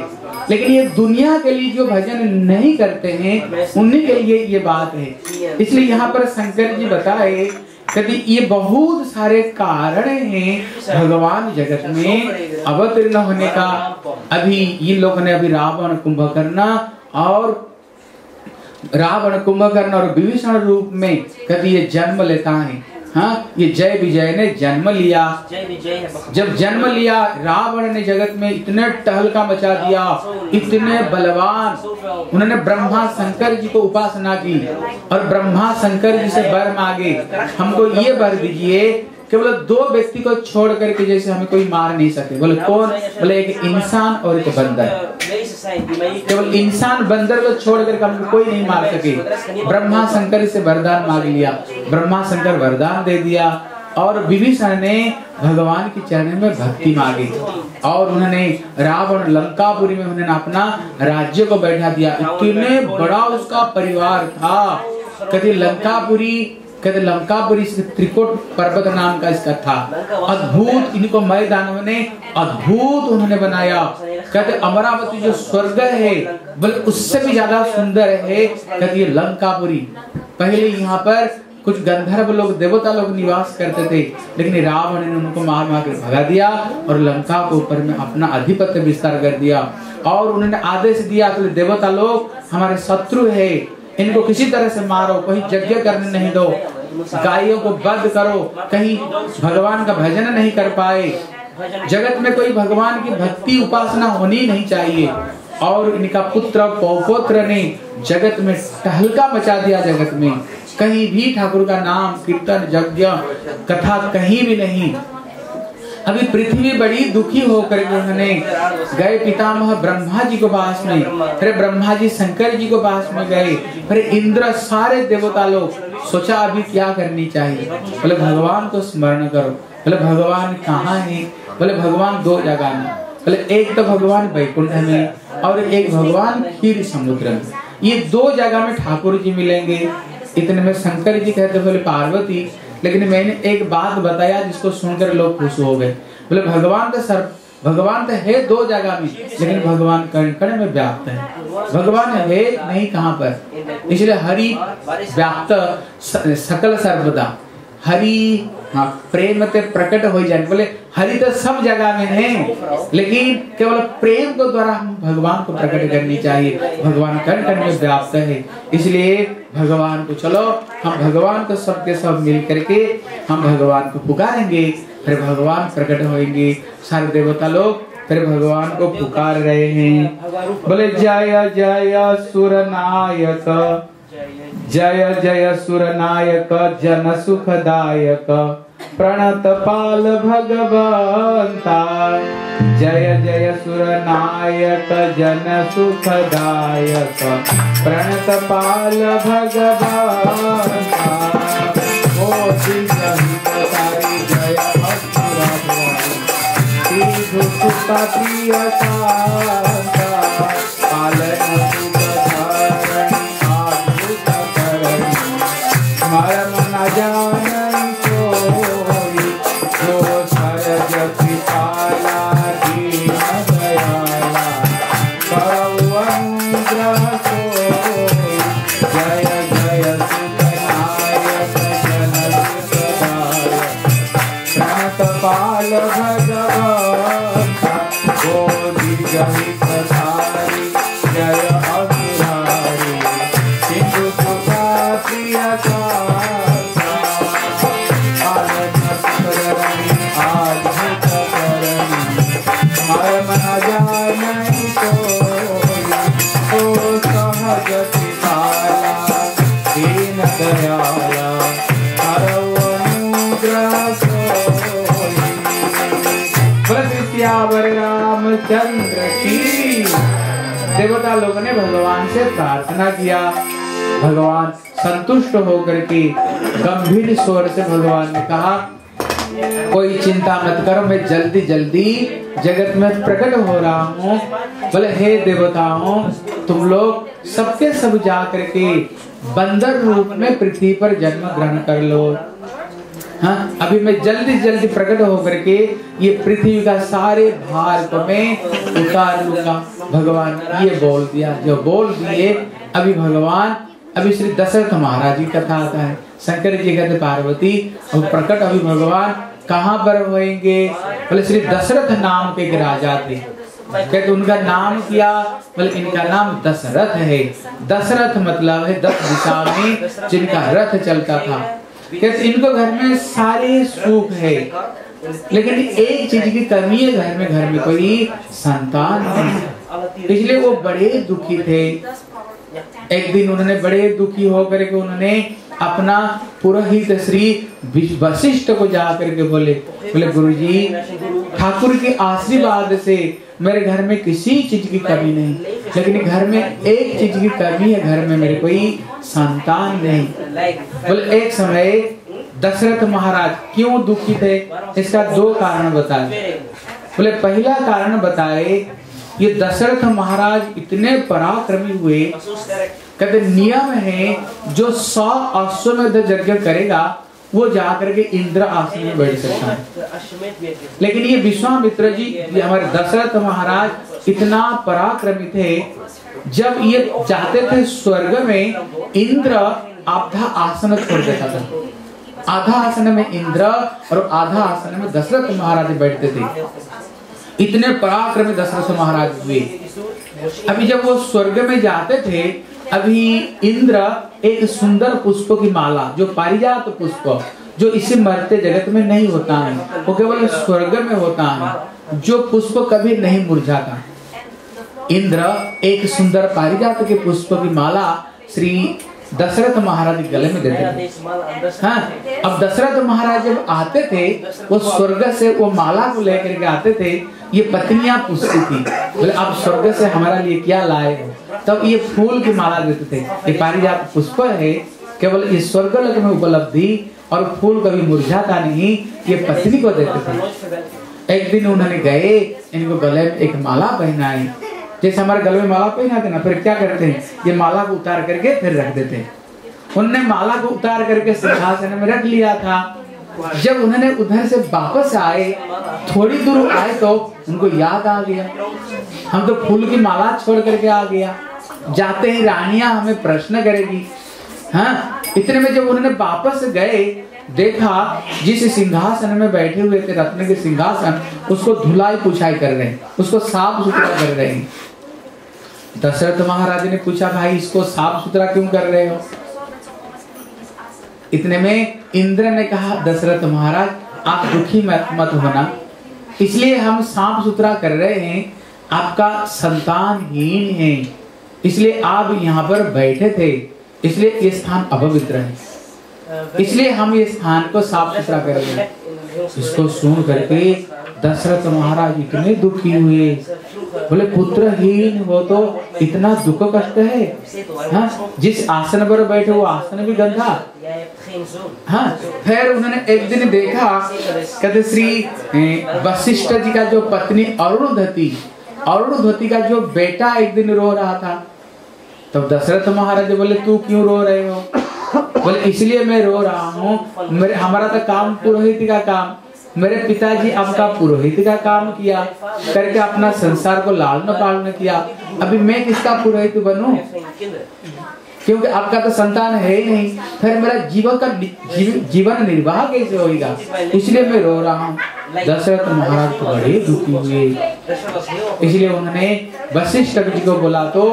लेकिन ये दुनिया के लिए जो भजन नहीं करते हैं उन्हीं के लिए ये बात है। इसलिए यहाँ पर शंकर जी बताए कहते ये बहुत सारे कारण हैं भगवान जगत में अवतीर्ण होने का। अभी ये लोग ने अभी रावण कुंभकर्ण और विभीषण रूप में कहते ये जन्म लेता है। हाँ, ये जय विजय ने जन्म लिया। जब जन्म लिया रावण ने जगत में इतने टहलका मचा दिया, इतने बलवान, उन्होंने ब्रह्मा शंकर जी को उपासना की और ब्रह्मा शंकर जी से वर मांगे, हमको ये वर दीजिए केवल 2 व्यक्ति को छोड़ करके जैसे हमें कोई मार नहीं सके। बोले कौन? बोले एक इंसान और एक बंदर। केवल इंसान बंदर को छोड़ करके हमको कोई नहीं मार सके। ब्रह्मा शंकर से वरदान मांग लिया, ब्रह्मा शंकर वरदान दे दिया और विभीषण ने भगवान के चरण में भक्ति मांगी और उन्होंने रावण लंकापुरी में उन्होंने अपना राज्य को बैठा दिया। इतने बड़ा उसका परिवार था। कहते लंकापुरी त्रिकोट पर्वत नाम का इसका था। अद्भुत इनको मैदानों ने अद्भुत उन्होंने बनाया। कहते अमरावती जो स्वर्ग है बल्कि उससे भी ज्यादा सुंदर है। कहते ये लंकापुरी। पहले यहाँ पर कुछ गंधर्व लोग देवता लोग निवास करते थे, लेकिन रावण ने उनको मार मार कर भगा दिया और लंका के ऊपर में अपना अधिपत्य विस्तार कर दिया। और उन्होंने आदेश दिया कि देवता लोग हमारे शत्रु है, इनको किसी तरह से मारो, कहीं यज्ञ करने नहीं दो, गायों को वध करो, कहीं भगवान का भजन नहीं कर पाए, जगत में कोई भगवान की भक्ति उपासना होनी नहीं चाहिए। और इनका पुत्र पौपुत्र ने जगत में टहलका मचा दिया। जगत में कहीं भी ठाकुर का नाम कीर्तन यज्ञ कथा कहीं भी नहीं। अभी पृथ्वी बड़ी दुखी होकर के उन्होंने गए पितामह ब्रह्मा जी को पास में, फिर ब्रह्मा जी शंकर जी को पास में गए, फिर इंद्र सारे देवता लोग सोचा अभी क्या करनी चाहिए। बोले भगवान को स्मरण करो। बोले भगवान कहाँ है? बोले भगवान 2 जगह में। बोले एक तो भगवान वैकुंठ में और एक भगवान क्षीर समुद्र में। ये 2 जगह में ठाकुर जी मिलेंगे। इतने में शंकर जी कहते बोले पार्वती, लेकिन मैंने एक बात बताया जिसको सुनकर लोग खुश हो गए। बोले भगवान तो है 2 जगह में, लेकिन भगवान कण कण में व्याप्त है। भगवान है नहीं कहाँ पर, इसलिए हरि व्याप्त सकल सर्वदा। हरि प्रेम ते प्रकट हो जाए। बोले हरि तो सब जगह में है, लेकिन केवल प्रेम को द्वारा हम भगवान को प्रकट करनी चाहिए। भगवान कण कण में व्याप्त है, इसलिए भगवान को चलो हम भगवान को सबके सब मिल करके हम भगवान को पुकारेंगे, फिर भगवान प्रकट होंगे। सारे देवता लोग फिर भगवान को पुकार रहे हैं। बोले जय जय सुरनायक, जय जय सुरनायक जन सुखदायक, प्रणत पाल भगवंता। जय जय सुरनायक जन सुखदायक, प्रणत पाल भगवंता। मोदी जय सुता प्रिय शांता, पालन सुखधारण आधुत करण, मरम न जानन कोई, जो सरज कृपाला दीन दयाला, करौ अनुग्रह सोई। जय जय सुखनायक जन सुखदायक, प्रणत पाल भगवंता। गोदी जहि प्रसारी जय अभिधारी, सिंधु सुता प्रिय शांता, आनंद करणी आधुत करणी, मरम न जानहि कोई, ओ सहज कृपाला दीन दयाला, करौ अनुग्रह सोई। सियावर रामचंद्र की। देवता लोगों ने भगवान से प्रार्थना किया। भगवान संतुष्ट होकर के गंभीर स्वर से भगवान ने कहा कोई चिंता मत करो, मैं जल्दी जल्दी जगत में प्रकट हो रहा हूँ। बोले हे देवताओं, तुम लोग सबके सब जा करके बंदर रूप में पृथ्वी पर जन्म ग्रहण कर लो। हाँ, अभी मैं जल्दी जल्दी प्रकट होकर के ये पृथ्वी का सारे भार को मैं उतार लूंगा। भगवान ये बोल दिया, जो बोल दिए अभी भगवान, अभी श्री दशरथ महाराज की कथा आता है। शंकर जी कहते पार्वती और प्रकट अभी भगवान कहाँ पर होंगे? बोले श्री दशरथ नाम के एक राजा थे, कहते उनका नाम क्या? बोले इनका नाम दशरथ है। दशरथ मतलब है 10 दिशा में जिनका रथ चलता था। कहते इनको घर में सारे सुख है, लेकिन एक चीज की कमी है, घर में कोई संतान नहीं, इसलिए वो बड़े दुखी थे। एक दिन उन्होंने बड़े दुखी होकर के उन्होंने अपना पुरोहित श्री वशिष्ठ को जा करके बोले गुरुजी, ठाकुर के आशीर्वाद से मेरे घर में किसी चीज की कमी नहीं, लेकिन घर में एक चीज की कमी है, घर में मेरे कोई संतान नहीं। बोले एक समय दशरथ महाराज क्यों दुखी थे? इसका 2 कारण बताए। बोले पहला कारण बताए, ये दशरथ महाराज इतने पराक्रमी हुए, कहते नियम है जो 100 अश्वमेध यज्ञ करेगा वो जाकर के इंद्र आसन में बैठ सकता है। लेकिन ये विश्वामित्र जी, हमारे दशरथ महाराज इतना पराक्रमी थे, जब ये जाते थे स्वर्ग में, इंद्र आधा आसन छोड़ देता था। आधा आसन में इंद्र और आधा आसन में दशरथ महाराज बैठते थे। इतने पराक्रमी दशरथ महाराज हुए। अभी जब वो स्वर्ग में जाते थे, अभी इंद्र एक सुंदर पुष्प की माला, जो पारिजात पुष्प, जो इसे मरते जगत में नहीं होता है, वो केवल स्वर्ग में होता है, जो पुष्प कभी नहीं मुरझाता। इंद्र एक सुंदर पारिजात के पुष्प की माला श्री दशरथ महाराज के गले में देते थे। हाँ, अब दशरथ महाराज जब आते थे, वो स्वर्ग से वो माला को लेकर के आते थे। ये पत्नियां पूछती थी, बोले आप स्वर्ग से हमारे लिए क्या लाए हो? तब ये फूल की माला देते थे। ये पारिजात पुष्प है, केवल ये स्वर्ग लोक में उपलब्धि, और फूल कभी मुरझाता नहीं, ये पत्नी को देते थे। एक दिन उन्होंने गए, इनको गले में एक माला पहनाई। जैसे हमारे गले में माला पहनाते ना, फिर क्या करते हैं, ये माला को उतार करके फिर रख देते हैं। उन्होंने माला को उतार करके सिंहासन में रख लिया था। जब उन्होंने उधर से वापस आए, थोड़ी दूर आए तो उनको याद आ गया, हम तो फूल की माला छोड़ करके आ गया, जाते ही रानियां हमें प्रश्न करेगी। हाँ, इतने में जब उन्होंने वापस गए, देखा जिस सिंहासन में बैठे हुए थे, रत्न के सिंहासन, उसको धुलाई पुछाई कर रहे हैं, उसको साफ सुथरा कर रहे हैं। दशरथ महाराज ने पूछा, भाई इसको साफ सुथरा क्यों कर रहे हो? इतने में इंद्र ने कहा, दशरथ महाराज आप दुखी मत होना, इसलिए हम साफ सुथरा कर रहे हैं, आपका संतानहीन है, इसलिए आप यहाँ पर बैठे थे, इसलिए ये स्थान अपवित्र है, इसलिए हम ये स्थान को साफ सुथरा कर रहे हैं। इसको सुन करके दशरथ महाराज इतने दुखी हुए, बोले पुत्रहीन हो तो इतना दुख कष्ट है? हाँ, जिस आसन पर बैठे वो आसन भी गंदा। हाँ, फिर उन्होंने एक दिन देखा, कहते श्री वशिष्ठ जी का जो पत्नी अरुणधति का जो बेटा एक दिन रो रहा था। तब दशरथ महाराज बोले तू क्यों रो रहे हो? बोले इसलिए मैं रो रहा हूँ, हमारा तो काम पुरोहित का काम, मेरे पिताजी आपका पुरोहित का काम किया करके अपना संसार को लालन पालन किया, अभी मैं किसका पुरोहित बनूं? क्योंकि आपका तो संतान है ही नहीं, फिर मेरा जीवन निर्वाह कैसे होगा? इसलिए मैं रो रहा हूँ। दशरथ महाराज तो बड़े दुखी हुए, इसलिए उन्होंने वशिष्ठ जी को बोला। तो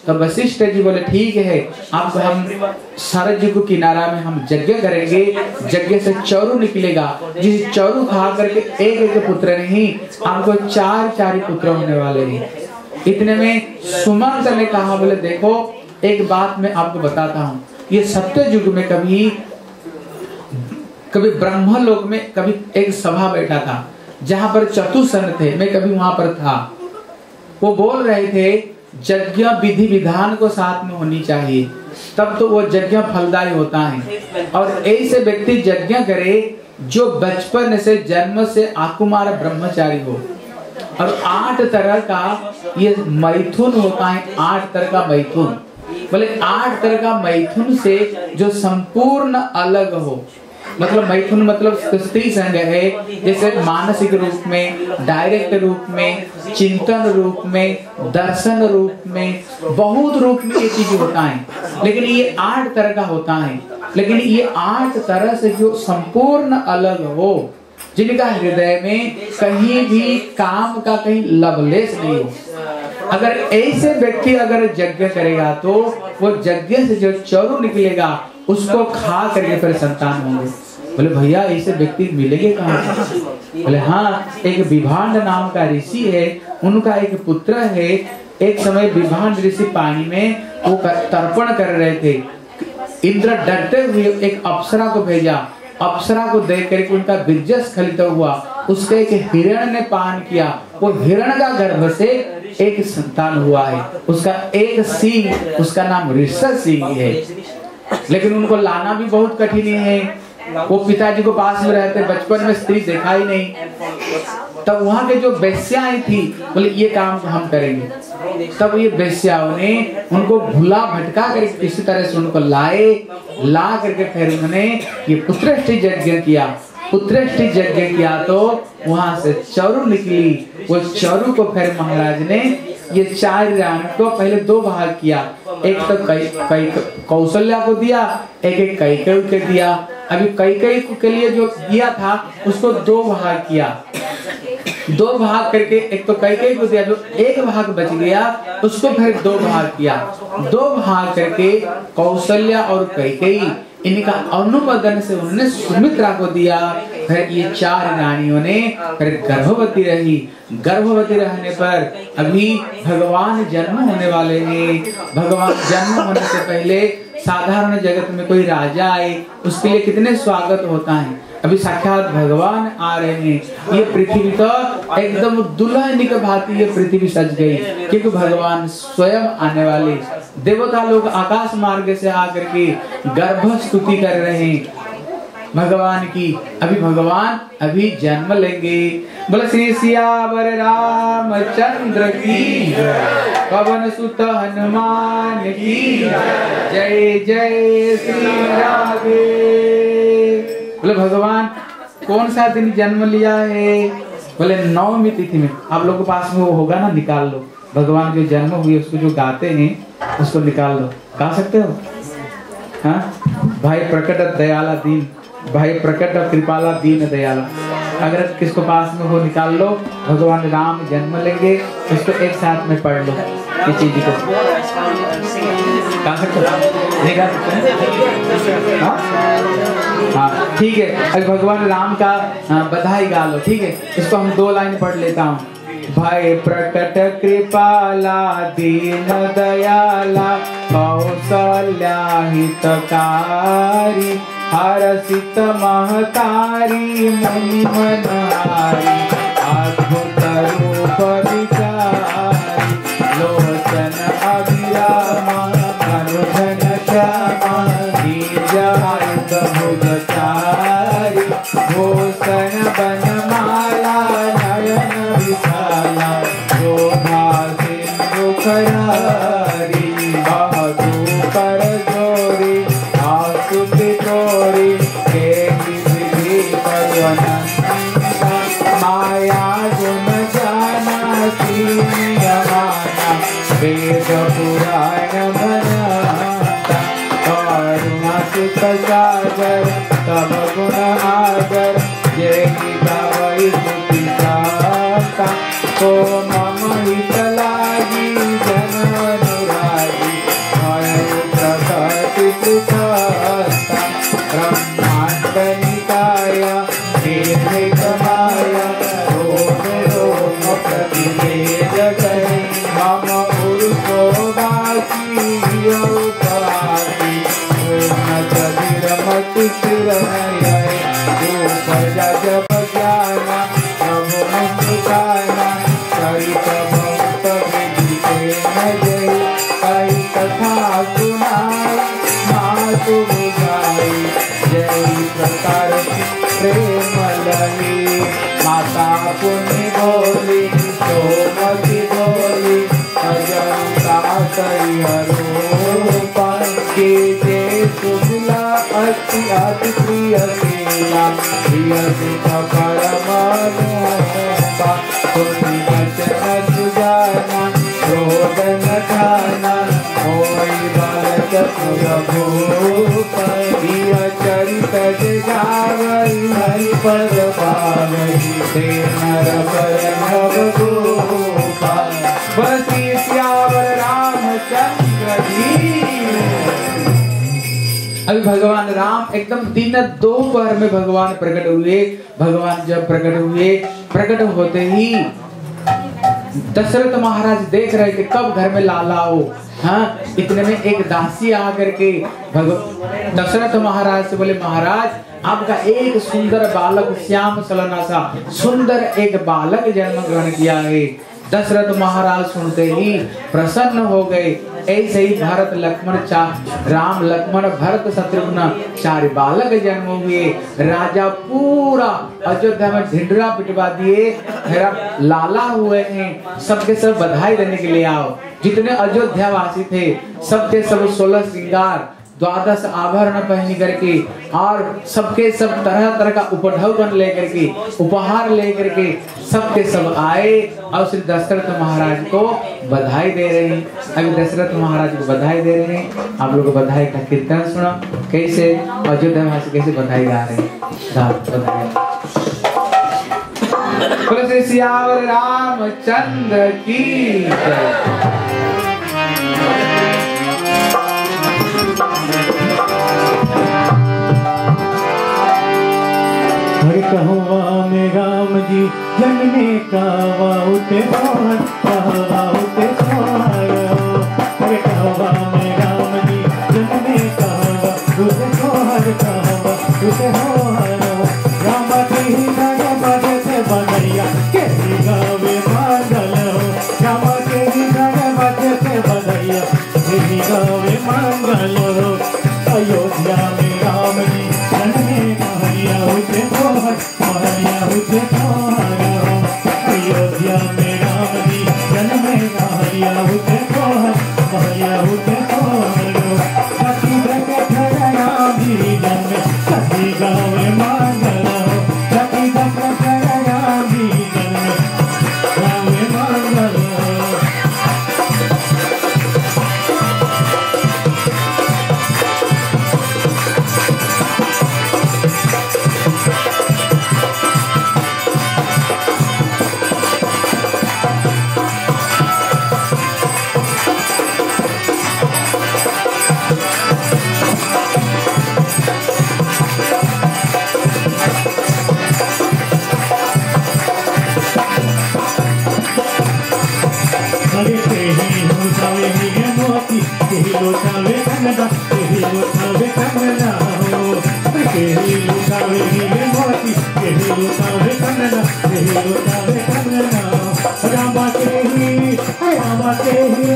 वशिष्ठ जी बोले ठीक है, आपको हम सरयू को किनारा में हम यज्ञ करेंगे, यज्ञ से चौरू निकलेगा, जिस चौरू खा करके एक पुत्र नहीं, आपको 4 पुत्र होने वाले हैं। इतने में सुमंत ने कहा, बोले देखो एक बात मैं आपको बताता हूँ, ये सत्य युग में कभी ब्रह्मलोक में कभी एक सभा बैठा था, जहाँ पर चतुसन थे, मैं कभी वहां पर था। वो बोल रहे थे यज्ञ विधि विधान को साथ में होनी चाहिए, तब तो वो यज्ञ फलदायी होता है। और ऐसे व्यक्ति यज्ञ करे जो बचपन से जन्म से आकुमार ब्रह्मचारी हो, और 8 तरह का ये मैथुन होता है, 8 तरह का मैथुन। बोले 8 तरह का मैथुन से जो संपूर्ण अलग हो। मतलब मैथुन मतलब स्त्री संग है, जैसे मानसिक रूप में, डायरेक्ट रूप में, चिंतन रूप में, दर्शन रूप में, बहुत रूप में ये चीज होता है। लेकिन ये 8 तरह का होता है। लेकिन ये 8 तरह से जो संपूर्ण अलग हो, जिनका हृदय में कहीं भी काम का कहीं लवलेश नहीं हो। अगर ऐसे व्यक्ति अगर यज्ञ करेगा तो वो यज्ञ से जो चरु निकलेगा उसको खा करके फिर संतान होंगे। बोले भैया ऐसे व्यक्ति मिलेंगे कहाँ से? बोले हाँ, एक विभांड नाम का ऋषि है, उनका एक पुत्र है। एक समय विभांड ऋषि पानी में वो तर्पण कर रहे थे। इंद्र डरते हुए एक अप्सरा को भेजा। अप्सरा को देख करके उनका बीज स्खलित हुआ। उसके एक हिरण ने पान किया। वो हिरण का गर्भ से एक संतान हुआ है। उसका एक सींग, उसका नाम ऋषभ सिंह है। लेकिन उनको लाना भी बहुत कठिन है। वो पिताजी को पास में रहते, बचपन में स्त्री देखा ही नहीं। तब वहां के जो वेश्याएं थी बोले ये काम हम करेंगे। तब ये वेश्याओं ने उनको भुला भटका कर किसी तरह से उनको ला करके फिर उन्होंने ये पुत्रष्टि यज्ञ किया। पुत्रष्टि यज्ञ किया तो वहां से चरु निकली। वो चरु को फिर महाराज ने ये 4 रानी को पहले 2 भाग किया। एक तो कौशल्या को दिया, एक कैकेयी को दिया। अभी कैकेयी के लिए जो दिया था उसको 2 भाग किया। 2 भाग करके एक तो कैकेयी को दिया, जो 1 भाग बच गया उसको फिर 2 भाग किया। 2 भाग करके कौशल्या और कैकेयी इनका अनुमोदन से उन्होंने सुमित्रा को दिया। फिर ये 4 रानियों ने फिर गर्भवती रही। गर्भवती रहने पर अभी भगवान जन्म होने वाले हैं। भगवान जन्म होने से पहले साधारण जगत में कोई राजा आए उसके लिए कितने स्वागत होता है। अभी साक्षात भगवान आ रहे हैं। ये पृथ्वी तो एकदम दुल्हन के भांति ये पृथ्वी सज गई, क्योंकि भगवान स्वयं आने वाले। देवता लोग आकाश मार्ग से आकर के गर्भ स्तुति कर रहे हैं भगवान की। अभी भगवान अभी जन्म लेंगे। बोले श्री सियावर रामचंद्र की, पवन सुत हनुमान की, जय जय श्री राधे। बोले भगवान कौन सा दिन जन्म लिया है? बोले 9वीं तिथि में। आप लोगों के पास में वो होगा ना, निकाल लो। भगवान जो जन्म हुए उसको जो गाते हैं उसको निकाल लो। गा सकते हो? हाँ, भाई प्रकट दयाला दीन, भाई प्रकट कृपाला दीन दयाला। अगर किसको पास में हो निकाल लो। भगवान राम जन्म लेंगे, उसको एक साथ में पढ़ लो। ये चीज को गा सकते हो? नहीं गा सकते? हाँ ठीक है। अभी भगवान राम का बधाई गा लो। ठीक है, इसको हम 2 लाइन पढ़ लेता हूँ। भाई प्रकट कृपाला दीन दयाला, कौशल्या हितकारी, हरसित महतारी मुनि मनहारी, अद्भुत रूप विचारी, लोचन अभिरामा, मनुजन श्यामा, निजायुत भुजचारी, भूषण बनमाला, नयन विशाला, शोभा सिंधु करारी, बहदू कर जोरी, आसुति तोरी, माया गुण जाना सीनियमाना, वेद पुराण बनाता, करुणा सुख सागर, तब गुण आगर, जय गावई स्तुति गाता, को मम हित लागी जन अनुरागी, मय प्रकृति सुखाता, ब्रह्मांड निकाया, निर्भय माया, रोम रोम प्रतिभेद करे, मम पुरुषो वासी योगासी, ओम चदिरमति चिरमय, रूप जप ज्ञाना, प्रभु मुस्काना, चरित भक्त विदिते न जय, कई कथा सुनाई, मातु बुझाई, जय प्रकार प्रेम लही, माता पुण्य बोली, सोमति बोली, भजन का हरो। प्रिय लीला प्रिय सुख परमानुपा तुमि वचन सुजाना रोदन खाना होई बालक प्रभु प्रिय चरित गावई हरि पद पावई ते नर पर नव गोपा बसी श्यावर रामचंद्र जी। अभी भगवान राम एकदम दिन दोपहर में भगवान प्रकट हुए। भगवान जब प्रकट होते ही दशरथ महाराज देख रहे थे कब घर में लाला हो। हाँ, इतने में एक दासी आकर के दशरथ महाराज से बोले, महाराज आपका एक सुंदर बालक श्याम सलना सा सुंदर एक बालक जन्म ग्रहण किया है। दशरथ महाराज सुनते ही प्रसन्न हो गए। ऐसे ही भरत लक्ष्मण राम लक्ष्मण भरत शत्रुघ्न 4 बालक जन्म हुए। राजा पूरा अयोध्या में ढिंढरा पिटवा दिए, लाला हुए हैं, सबके सब बधाई देने के लिए आओ। जितने अयोध्या वासी थे सबके सब 16 श्रृंगार 12 आभरण पहन करके और सबके सब तरह तरह का उपढौकन लेकर के उपहार लेकर के सबके सब आए और श्री दशरथ महाराज को बधाई दे रहे हैं। अभी दशरथ महाराज को बधाई दे रहे हैं। आप लोग बधाई का कीर्तन सुना कैसे अयोध्या वासी कैसे बधाई गा रहे हैं। बोलो श्री सियावर रामचंद्र की जय। हरे कहवा में राम जी जन्मे कावा उते सोहर कहवा उते सोहर। हरे कहवा में राम जी जन्मे कावा उते सोहर कहवा उते सोहर। राम की ही गाय बाजे से बनैया के ही गावे मांगल हो। राम के ही गाय बाजे से बनैया के ही गावे मांगल हो। अयोध्या में राम जी जन्मे कहरिया उते सोहर कहरिया उते सोहर। अयोध्या में राम जी जन्मे कहरिया उते सोहर कहरिया उते सोहर। सती जगत राम जी जन्मे सती गावे मांगल हो। सती जगत राम जी जन्मे गावे मांगल हो। लुटावे कन्नड़ा केही लुटावे कन्नड़ा हो। केही लुटावे हीरे मोती केही लुटावे कन्नड़ा केही लुटावे कन्नड़ा। रामा केही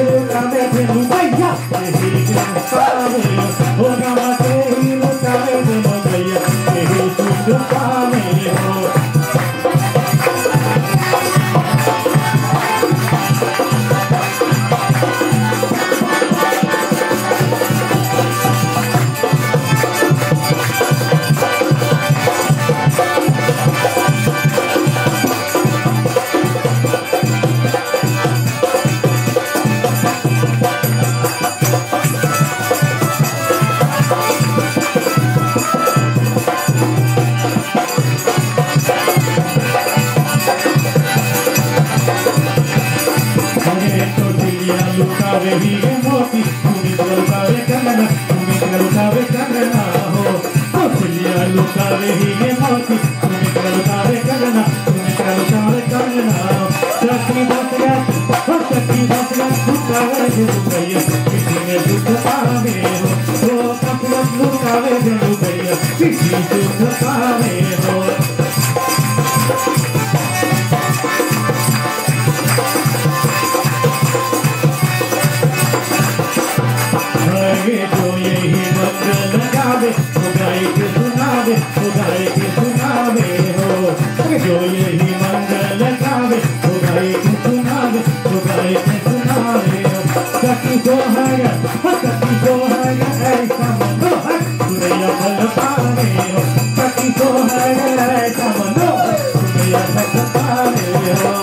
लुटावे धेनु भैया केही लुटावे हो। रामा केही लुटावे धेनु भैया केही लुटावे हो। लुटावे हीरे मोती तुम्हें लुटावे कन्नड़ा तुम्हें लुटावे कन्नड़ा हो। कौशल्या लुटावे हीरे मोती तुम्हें लुटावे कन्नड़ा तुम्हें लुटावे कन्नड़ा। सखी बसरा लुटावे धेनु भैया किसी ने दुख पावे हो। तो कपड़ा लुटावे धेनु भैया किसी दुख पावे हो। जो यही मंत्र लगावे वो गाय के सुनावे वो गाय के सुनावे हो। जो यही मंत्र लगावे वो गाय के सुनावे वो गाय के सुनावे हो। सखी को है ऐसा मनोहर सुरैया फल पावे हो। सखी सोहर समनो दुनिया सतारे हो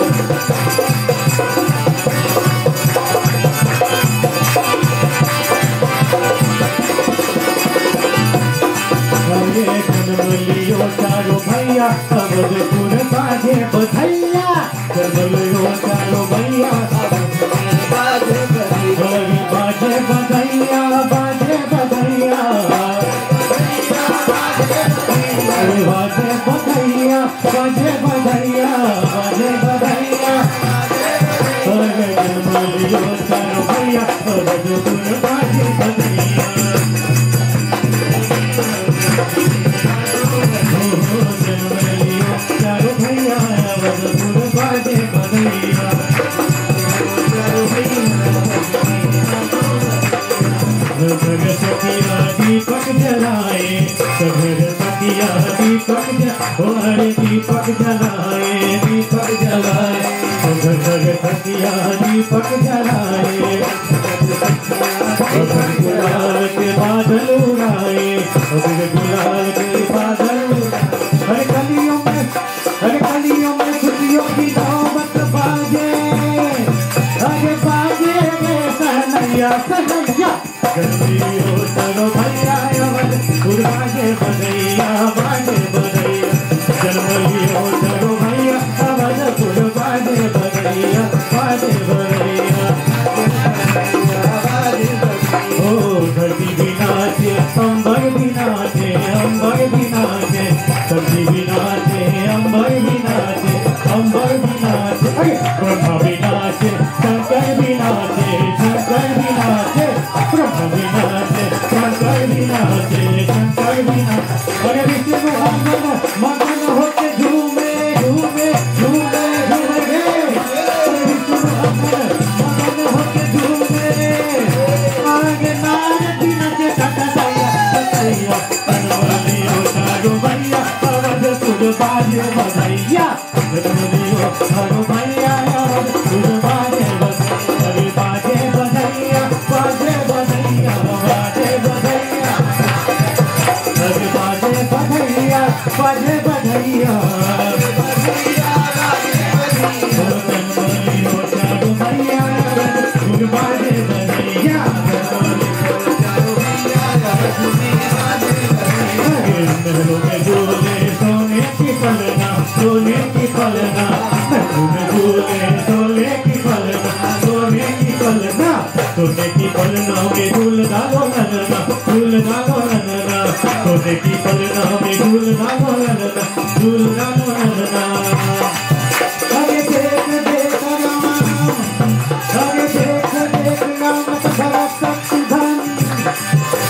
जन्म लियो चारो भैया अवधपुर बाजे बधैया जन्म लियो चारो भैया बाजे बधैया बाजे बधैया बाजे बधैया बाजे बधैया बाजे बधैया जन्म लियो चारो भैया अवधपुर बाजे बधैया चारो भैया अवधपुर बाजे बधैया सखिया दीपक जलाए सखिया दीपक अरे दीपक जलाए सखिया दीपक जलाए गुलाल के बादल उड़ाए गुलाल के बादल हर कलियों में खुशियों की दावत बाजे अरे बाजे सहनैया सहनैया जल्दियो चलो भैया अवधपुर बाजे बधैया बाजे बधैया जल्दियो चलो भैया अवधपुर बाजे बधैया बाजे बधैया ओ धरती भी नाचे अंबर भी नाचे अंबर भी नाचे धरती भी नाचे अंबर भी नाचे अंबर भी नाचे ब्रह्मा भी नाचे शंकर भी नाचे शंकर भी नाचे ब्रह्मा भी नाचे शंकर भी नाचे शंकर भी नाचे अरे विष्णु मगन होके झूमे झूमे झूमे झूमे अरे विष्णु मगन होके झूमे आगे नाचती नाचे टटैया बनवलियो चारो भैया अवधपुर बाजे बधैया बनवलियो चारो भैया अवधपुर बाजे बधैया अरे बाजे बधैया बाजे बधैया बाजे बधैया अरे बाजे बधैया बाजे बधैया बनवलियो चारो भैया अवधपुर बाजे बधैया महलों में झूले सोने की पलना सोने की पलना महलों में झूले सोने की पलना सोने की पलना सोने की पलना में झूल डालो नन्ना झूल डालो नन्ना सोने की पलना में झूल डालो नन्ना झूल डालो नन्ना अरे देख देख राम अरे देख देख राम भरा शक्ति धन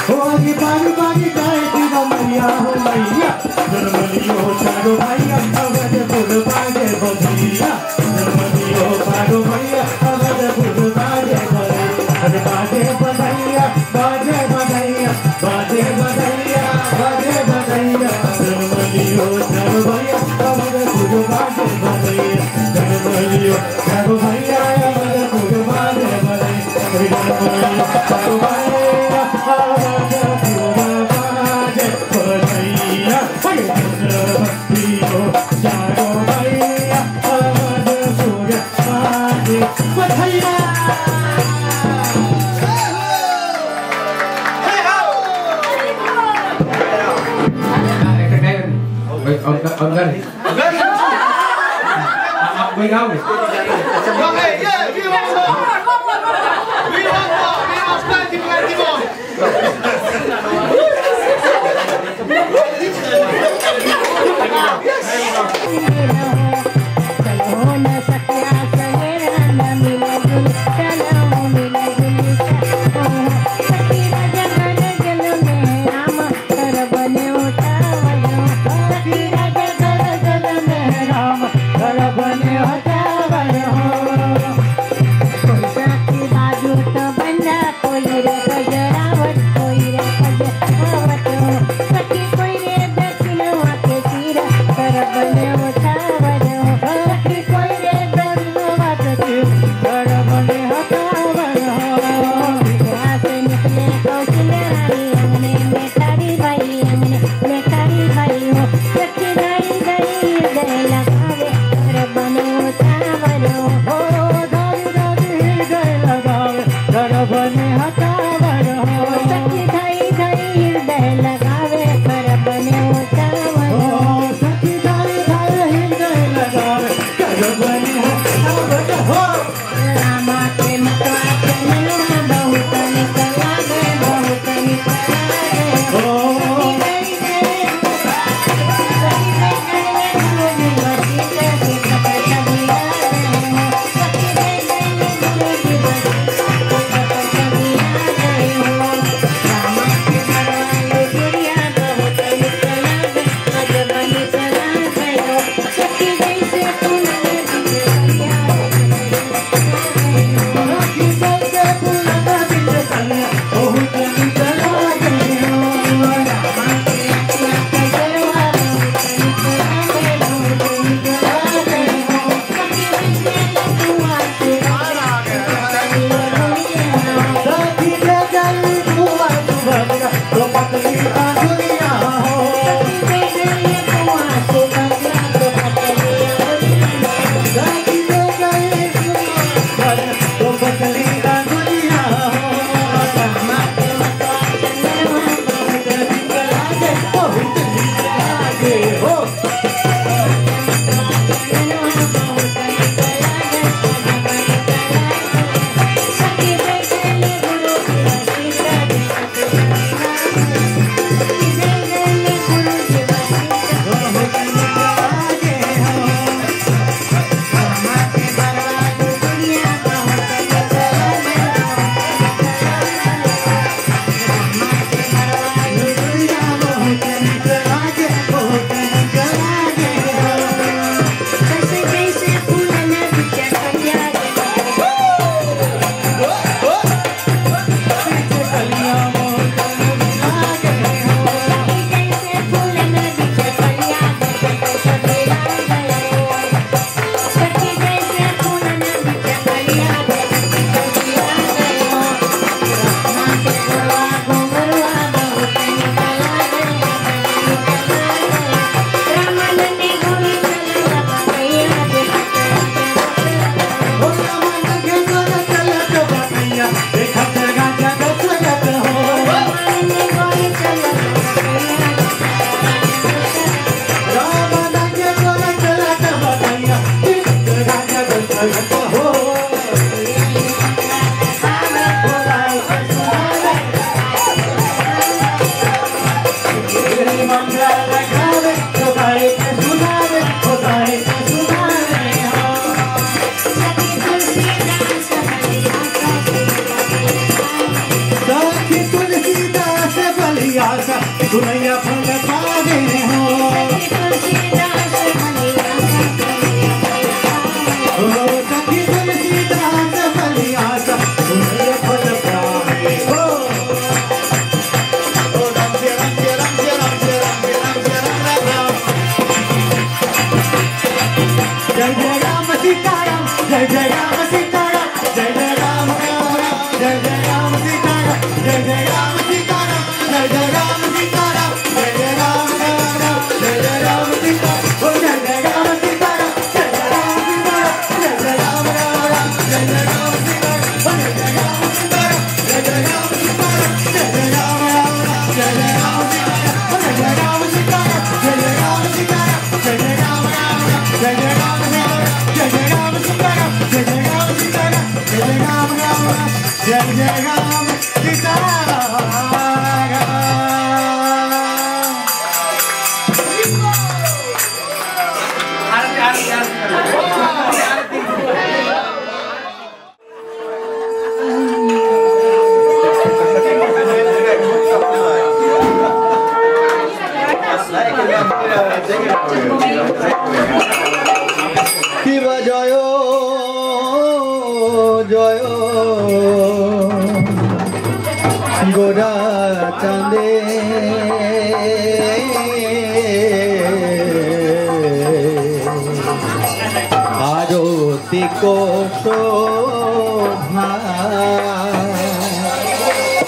हो आगे बारी बारी जाएगी मैया हो मैया जन्म लियो चारो भैया अवधपुर बाजे बधैया जन्म लियो चारो भैया अवधपुर बाजे बधैया अरे बाजे बधैया बाजे बधैया बाजे बधैया बाजे बधैया जन्म लियो चारो भैया अवधपुर बाजे बधैया जन्म लियो चारो भैया अवधपुर बाजे बधैया अरे जन्म लियो चारो भैया अवधपुर बाजे बधैया चारो भैया अवधपुर बाजे बधैया अगर आप कोई गाओगे कोई रे गजरावट कोई रे गजरावट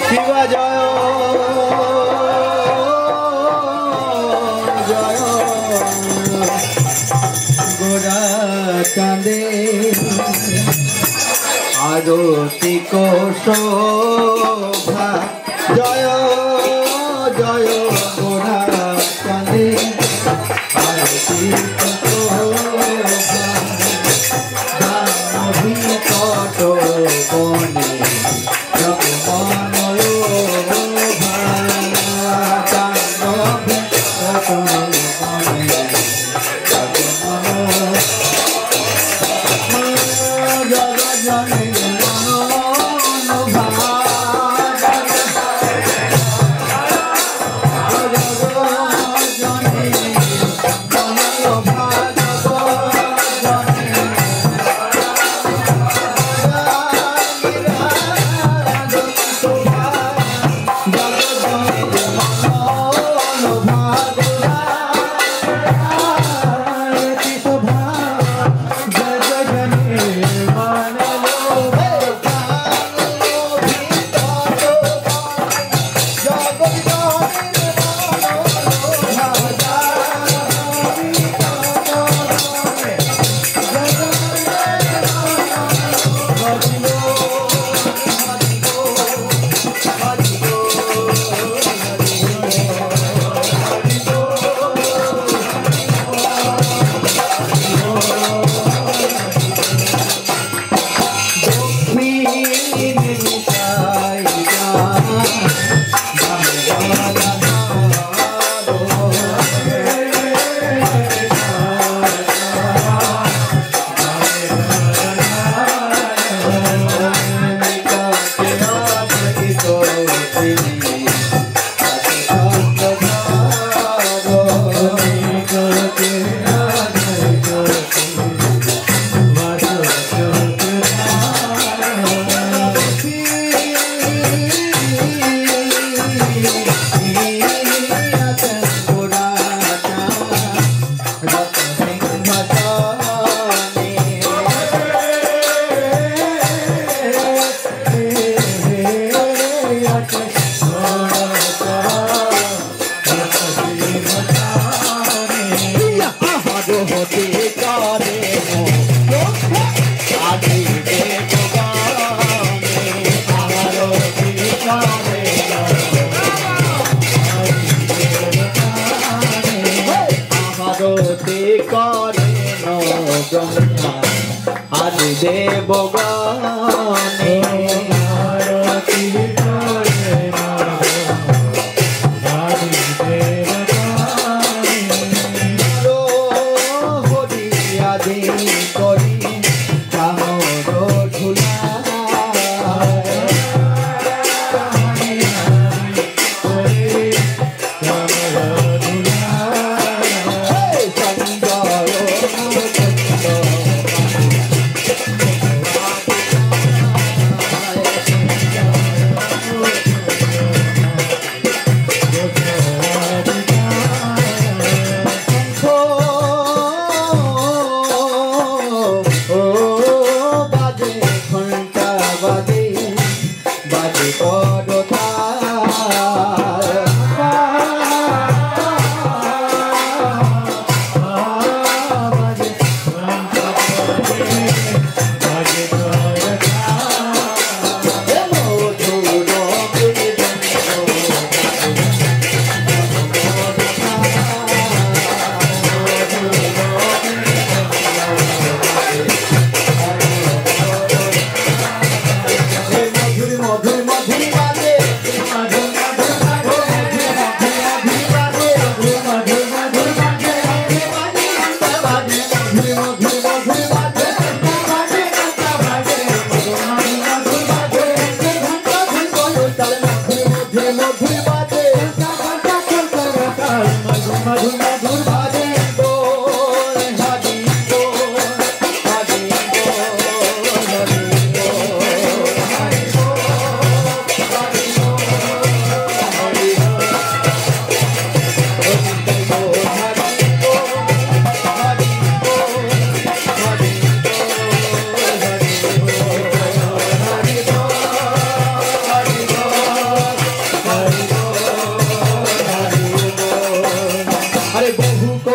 শিব জয় গোরা চাঁদে আরতি শোভা জয় জয় গোরা চাঁদে আরতি কত বনে জগমনয়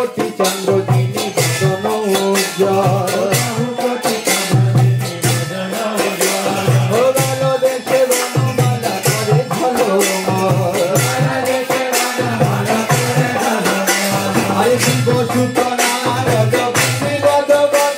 কোটি চন্দ্র যিনি বদন উজ্জ্বল ও গেল দেশে বনমালা করে ঝলমল আরে শিব সুতনা রগ বিগত বন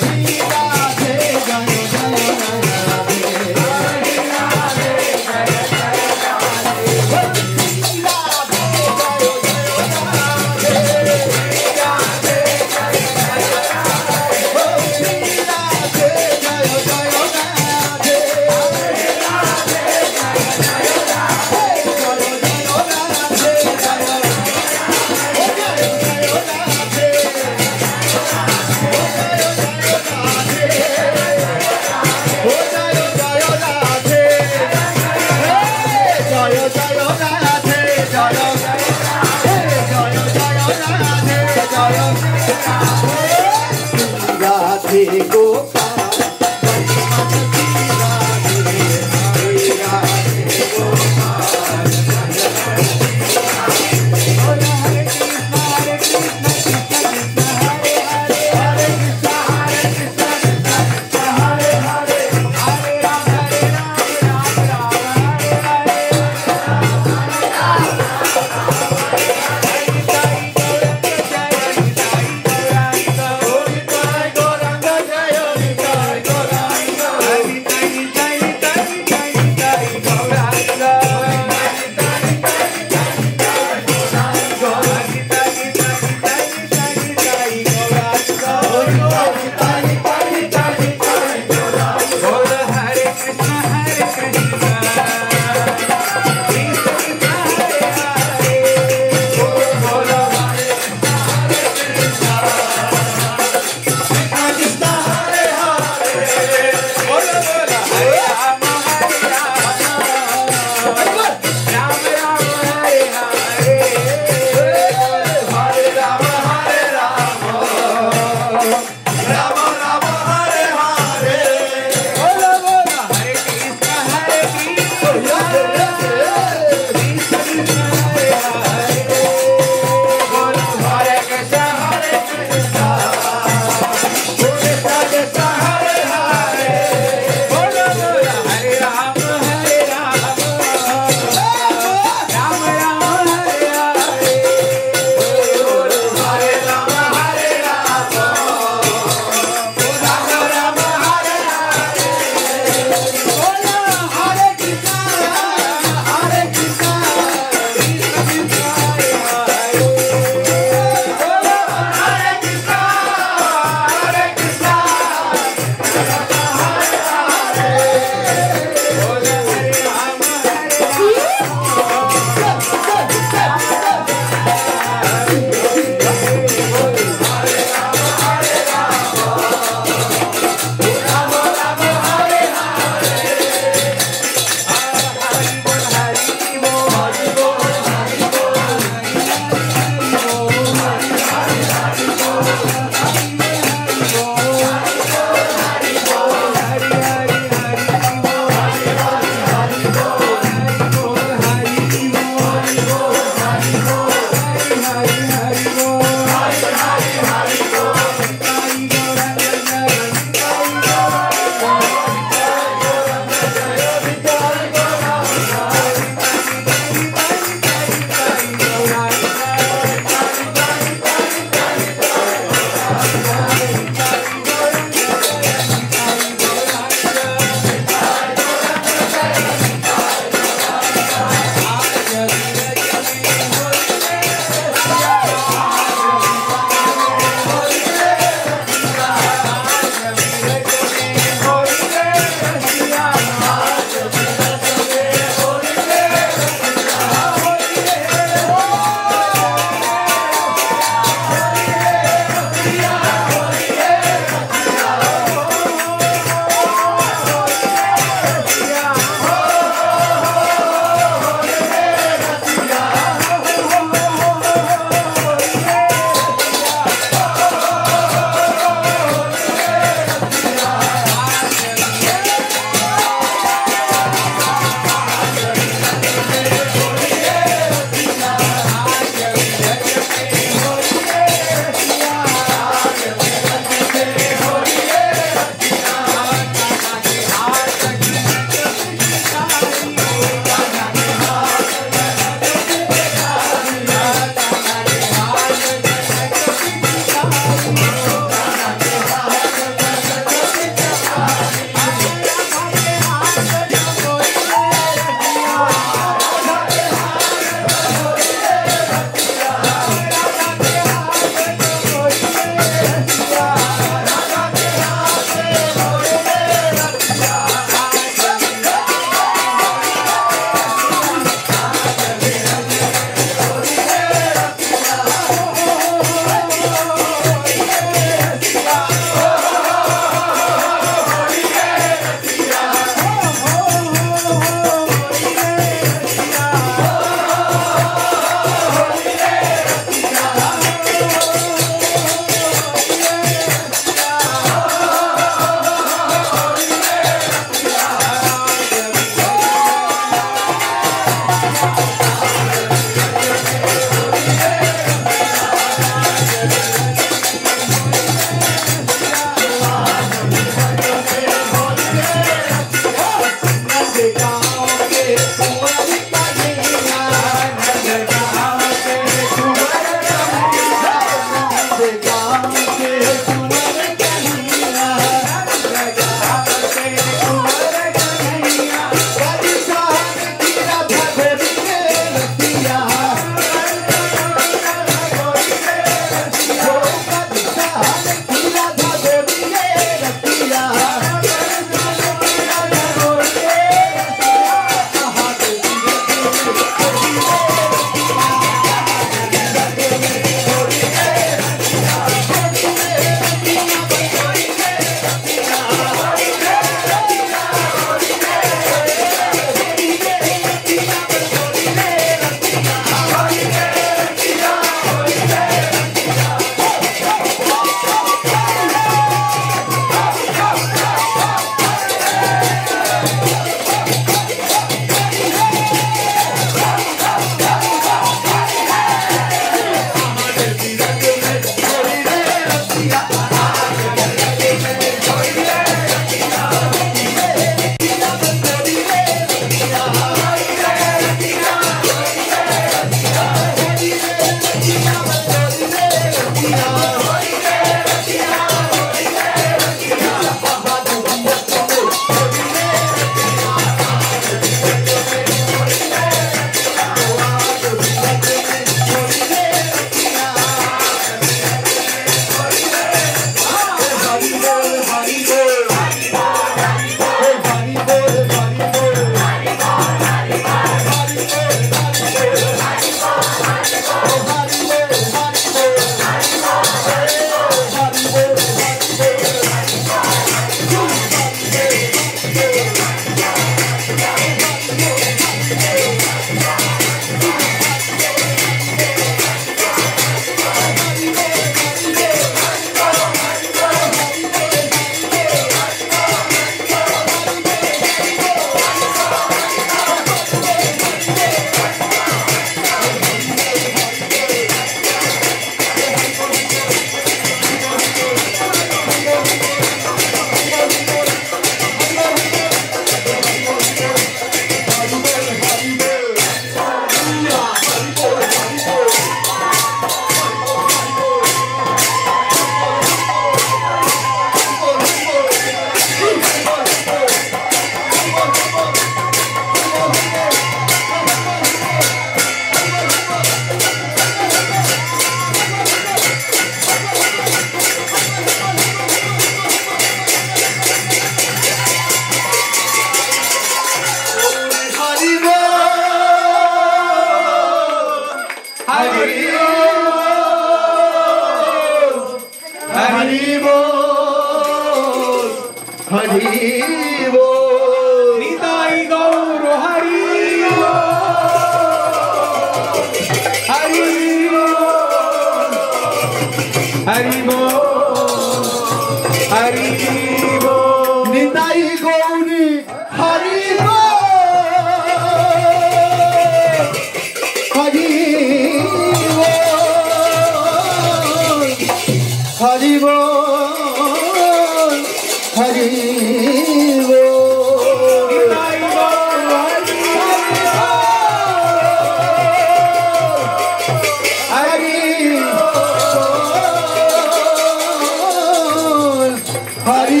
हरि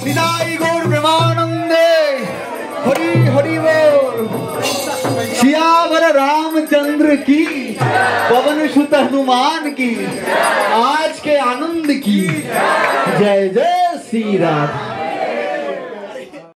निताई गौर प्रेमानंदे। हरि हरि बोल। सियावर रामचंद्र की, पवन सुत हनुमान की, आज के आनंद की। जय जय श्री राम।